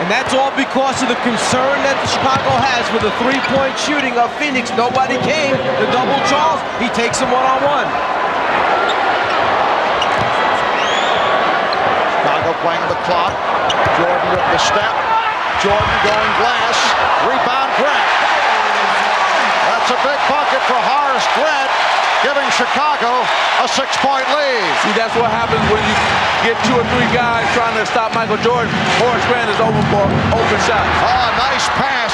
And that's all because of the concern that Chicago has with the three-point shooting of Phoenix. Nobody came to double Charles. He takes him one-on-one. Chicago playing the clock. Jordan with the step. Jordan going glass. Rebound Grant. That's a big bucket for Horace Grant, giving Chicago a 6-point lead. See, that's what happens when you get 2 or 3 guys trying to stop Michael Jordan. Horace Grant is open for open shots. Oh, nice pass.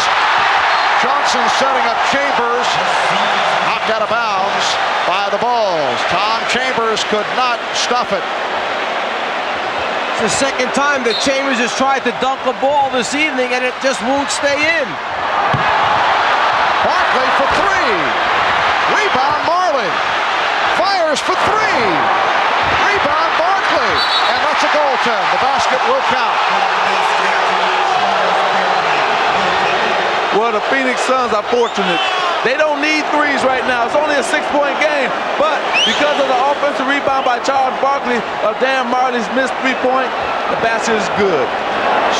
Johnson setting up Chambers. Knocked out of bounds by the Bulls. Tom Chambers could not stuff it. It's the second time that Chambers has tried to dunk a ball this evening, and it just won't stay in. Barkley for three. Rebound Marley. Fires for three. Rebound Barkley. And that's a goaltend. The basket will count. Well, the Phoenix Suns are fortunate. They don't need threes right now. It's only a 6-point game. But because of the offensive rebound by Charles Barkley of Dan Marley's missed three-point, the basket is good.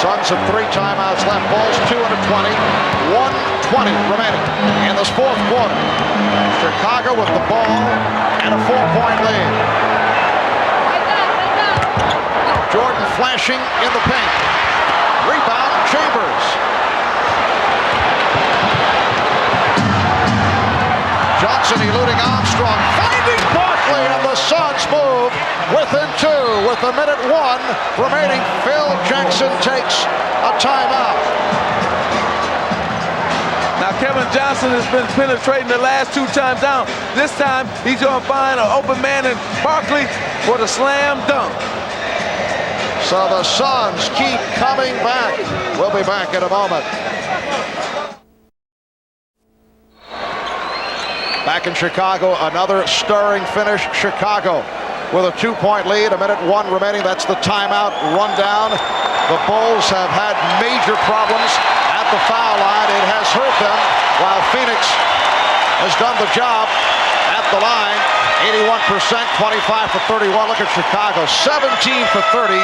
Suns have 3 timeouts left. Bulls 2 and a 20. 1:20 remaining in this fourth quarter. Chicago with the ball and a 4-point lead. Jordan flashing in the paint. Rebound Chambers. Johnson eluding Armstrong, finding Barkley, and the Suns move within 2 with 1:01 remaining. Phil Jackson takes a timeout. Now Kevin Johnson has been penetrating the last 2 times down. This time he's going to find an open man in Barkley for the slam dunk. So the Suns keep coming back. We'll be back in a moment. Back in Chicago, another stirring finish. Chicago with a 2-point lead, 1:01 remaining. That's the timeout rundown. The Bulls have had major problems at the foul line. It has hurt them, while Phoenix has done the job at the line. 81%, 25 for 31. Look at Chicago, 17 for 30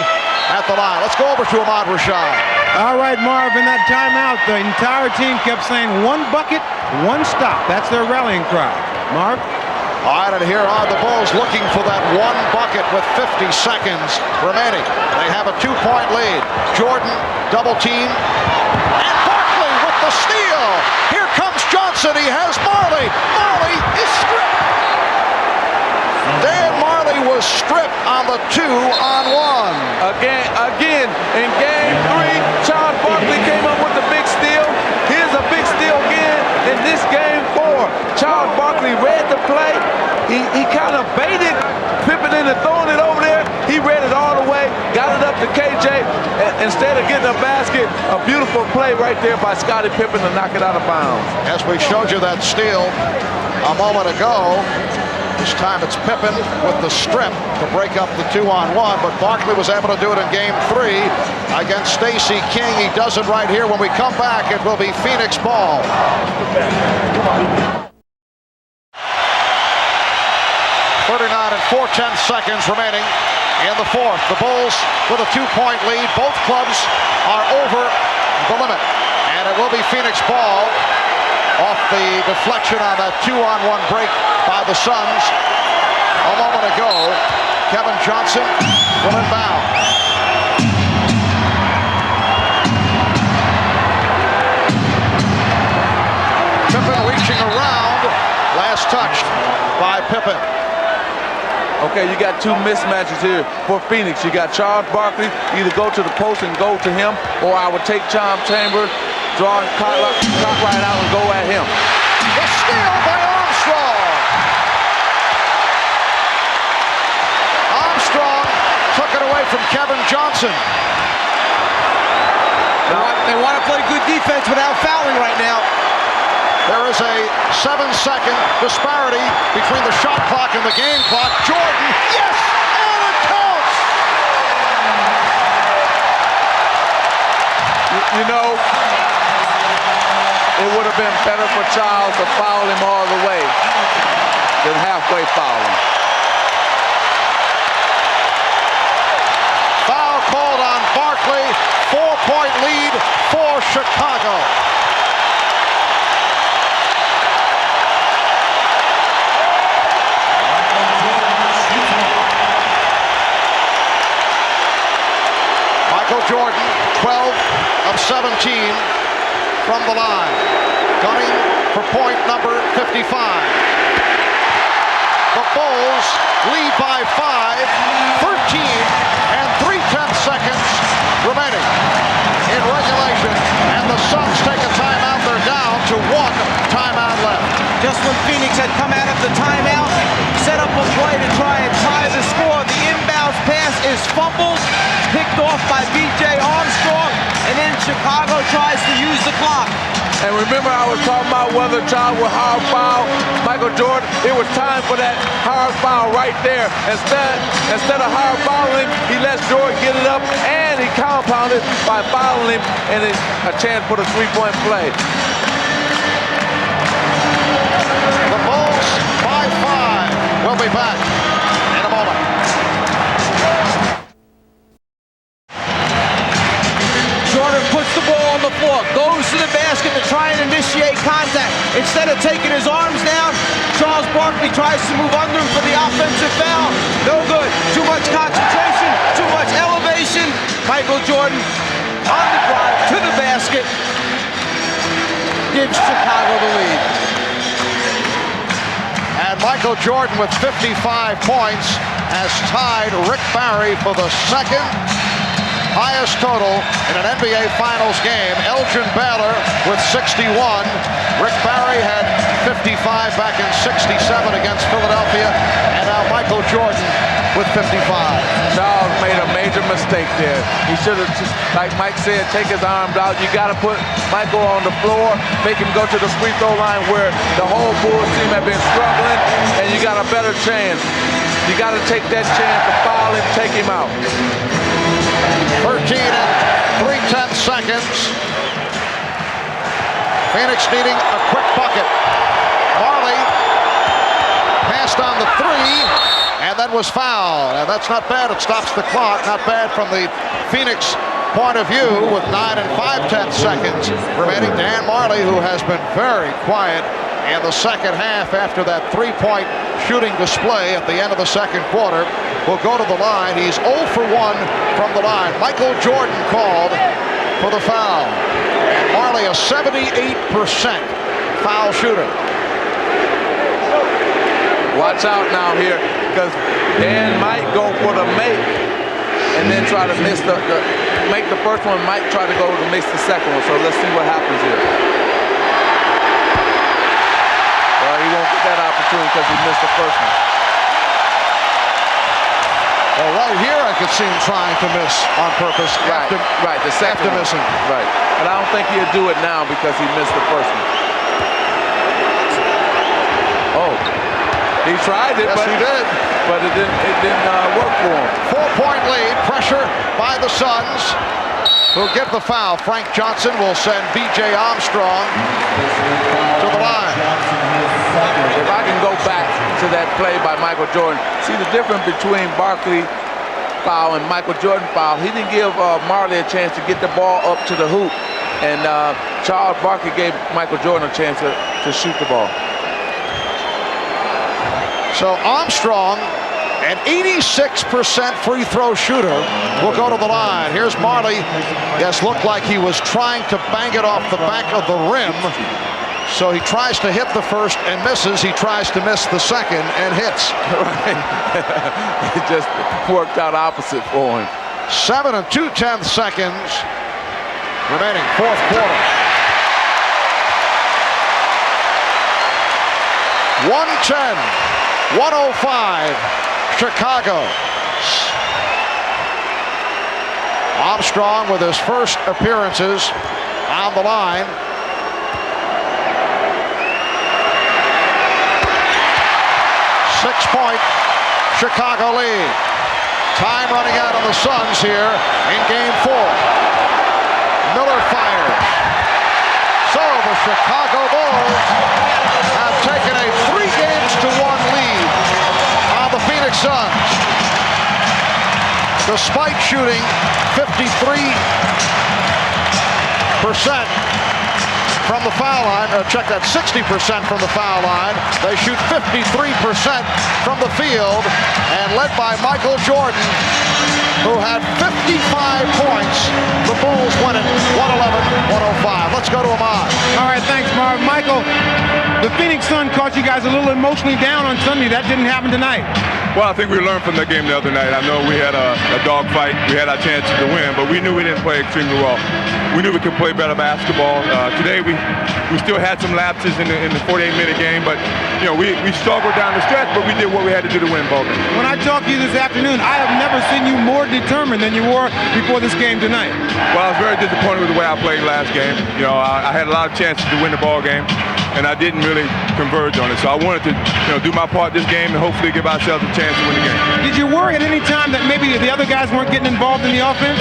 at the line. Let's go over to Ahmad Rashad. All right, Marv, in that timeout, the entire team kept saying 1 bucket, 1 stop. That's their rallying cry. Marv? All right, and here are the Bulls looking for that 1 bucket with 50 seconds remaining. They have a 2-point lead. Jordan double team. And Barkley with the steal. Here comes Johnson. He has Marley. Marley is stripped. Dan Marley was stripped on the 2-on-1. Again, in game 3, Charles Barkley came up with the big steal. Here's a big steal again in this game 4. Charles Barkley read the play. He kind of baited Pippen into throwing it over there. He read it all the way, got it up to KJ. Instead of getting a basket, a beautiful play right there by Scottie Pippen to knock it out of bounds. As we showed you that steal a moment ago, this time it's Pippen with the strip to break up the 2-on-1, but Barkley was able to do it in game 3 against Stacey King. He does it right here. When we come back, it will be Phoenix ball. 39 and 4/10 seconds remaining in the fourth. The Bulls with a 2-point lead. Both clubs are over the limit, and it will be Phoenix ball off the deflection on that 2-on-1 break by the Suns a moment ago. Kevin Johnson will inbound. Pippen reaching around. Last touched by Pippen. Okay, you got 2 mismatches here for Phoenix. You got Charles Barkley, either go to the post and go to him, or I would take Tom Chambers, draw clock right out and go at him. The steal by Armstrong. Armstrong took it away from Kevin Johnson. They want to play good defense without fouling right now. There is a 7-second disparity between the shot clock and the game clock. Jordan, yes, and it counts. You know, it would have been better for Charles to foul him all the way than halfway fouling. Foul called on Barkley. 4-point lead for Chicago. Michael Jordan, 12 of 17 from the line. Gunning for point number 55. The Bulls lead by 5, 13 and 3/10 seconds remaining in regulation. And the Suns take a timeout. They're down to 1 timeout left. Just when Phoenix had come out of the timeout, set up a play to try and tie the score. The inbounds pass is fumbled, picked picked off by B.J. Armstrong, and then Chicago tries to use the clock. And remember, I was talking about whether Child would hard foul Michael Jordan. It was time for that hard foul right there. Instead of hard fouling him, he lets Jordan get it up, and he compounded by fouling him, and it's a chance for the three-point play. The Bulls by 5. We'll be back in a moment. Jordan puts the ball on the floor, goes to the basket to try and initiate contact. Instead of taking his arms down, Charles Barkley tries to move under him for the offensive foul. No good. Too much concentration, too much elevation. Michael Jordan on the drive to the basket gives Chicago the lead. And Michael Jordan with 55 points has tied Rick Barry for the second highest total in an NBA Finals game. Elgin Baylor with 61. Rick Barry had 55 back in 67 against Philadelphia. And now Michael Jordan with 55. Charles made a major mistake there. He should have, like Mike said, take his arms out. You got to put Michael on the floor, make him go to the free throw line where the whole Bulls team have been struggling, and you got a better chance. You got to take that chance to foul him, take him out. 13 and 3/10 seconds. Phoenix needing a quick bucket. Marley passed on the three and then was fouled. And that's not bad. It stops the clock. Not bad from the Phoenix point of view with 9 and 5/10 seconds remaining. Dan Marley, who has been very quiet in the second half after that three-point shooting display at the end of the second quarter, will go to the line. He's 0 for 1 from the line. Michael Jordan called for the foul. And Marley, a 78% foul shooter. Watch out now here, because Dan might go for the make and then try to miss make the first one. Might try to go to miss the second one. So let's see what happens here. Well, he won't get that opportunity because he missed the first one. Well, right here I could see him trying to miss on purpose. Right, the second one. Missing. Right, but I don't think he'll do it now because he missed the first one. Oh, he tried it, yes, but he did. But it didn't work for him. 4-point lead, pressure by the Suns, who get the foul. Frank Johnson will send B.J. Armstrong to the line. If I can go back to that play by Michael Jordan, see the difference between Barkley foul and Michael Jordan foul. He didn't give Marley a chance to get the ball up to the hoop, and Charles Barkley gave Michael Jordan a chance to shoot the ball. So Armstrong, an 86% free throw shooter, will go to the line. Here's Marley. Yes, looked like he was trying to bang it off the back of the rim. So he tries to hit the first and misses. He tries to miss the second and hits. Right. It just worked out opposite for him. 7 and 2/10 seconds remaining, fourth quarter. 110, 105, Chicago. Armstrong with his first appearances on the line. Six-point Chicago lead. Time running out on the Suns here in game 4. Miller fires. So the Chicago Bulls have taken a 3-1 lead on the Phoenix Suns. Despite shooting 53% from the foul line, check that, 60% from the foul line. They shoot 53% from the field, and led by Michael Jordan, who had 55 points. The Bulls win it 111-105. Let's go to Ahmad. All right, thanks, Marv. Michael, the Phoenix Sun caught you guys a little emotionally down on Sunday. That didn't happen tonight. Well, I think we learned from the game the other night. I know we had a dog fight. We had our chances to win, but we knew we didn't play extremely well. We knew we could play better basketball. Today we We still had some lapses in the 48-minute game, but you know, we struggled down the stretch, but we did what we had to do to win the ball game. When I talked to you this afternoon, I have never seen you more determined than you were before this game tonight. Well, I was very disappointed with the way I played last game. You know, I had a lot of chances to win the ball game, and I didn't really converge on it. So I wanted to, you know, do my part this game and hopefully give ourselves a chance to win the game. Did you worry at any time that maybe the other guys weren't getting involved in the offense?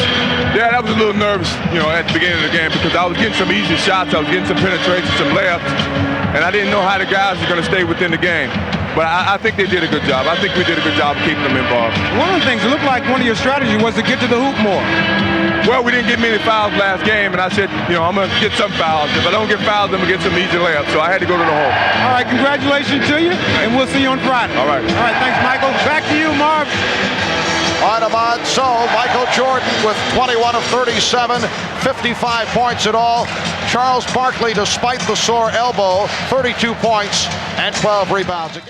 Yeah, that was a little nervous, you know, at the beginning of the game because I was getting some easy shots, I was getting some penetration, some layups, and I didn't know how the guys were going to stay within the game. But I think they did a good job. I think we did a good job of keeping them involved. One of the things, it looked like one of your strategies was to get to the hoop more. Well, we didn't get many fouls last game, and I said, you know, I'm going to get some fouls. If I don't get fouls, I'm going to get some easy layups. So I had to go to the hole. All right, congratulations to you, and we'll see you on Friday. All right. All right, thanks, Michael. Back to you, Marv. All right, Ahmad. So Michael Jordan with 21 of 37, 55 points in all. Charles Barkley, despite the sore elbow, 32 points and 12 rebounds.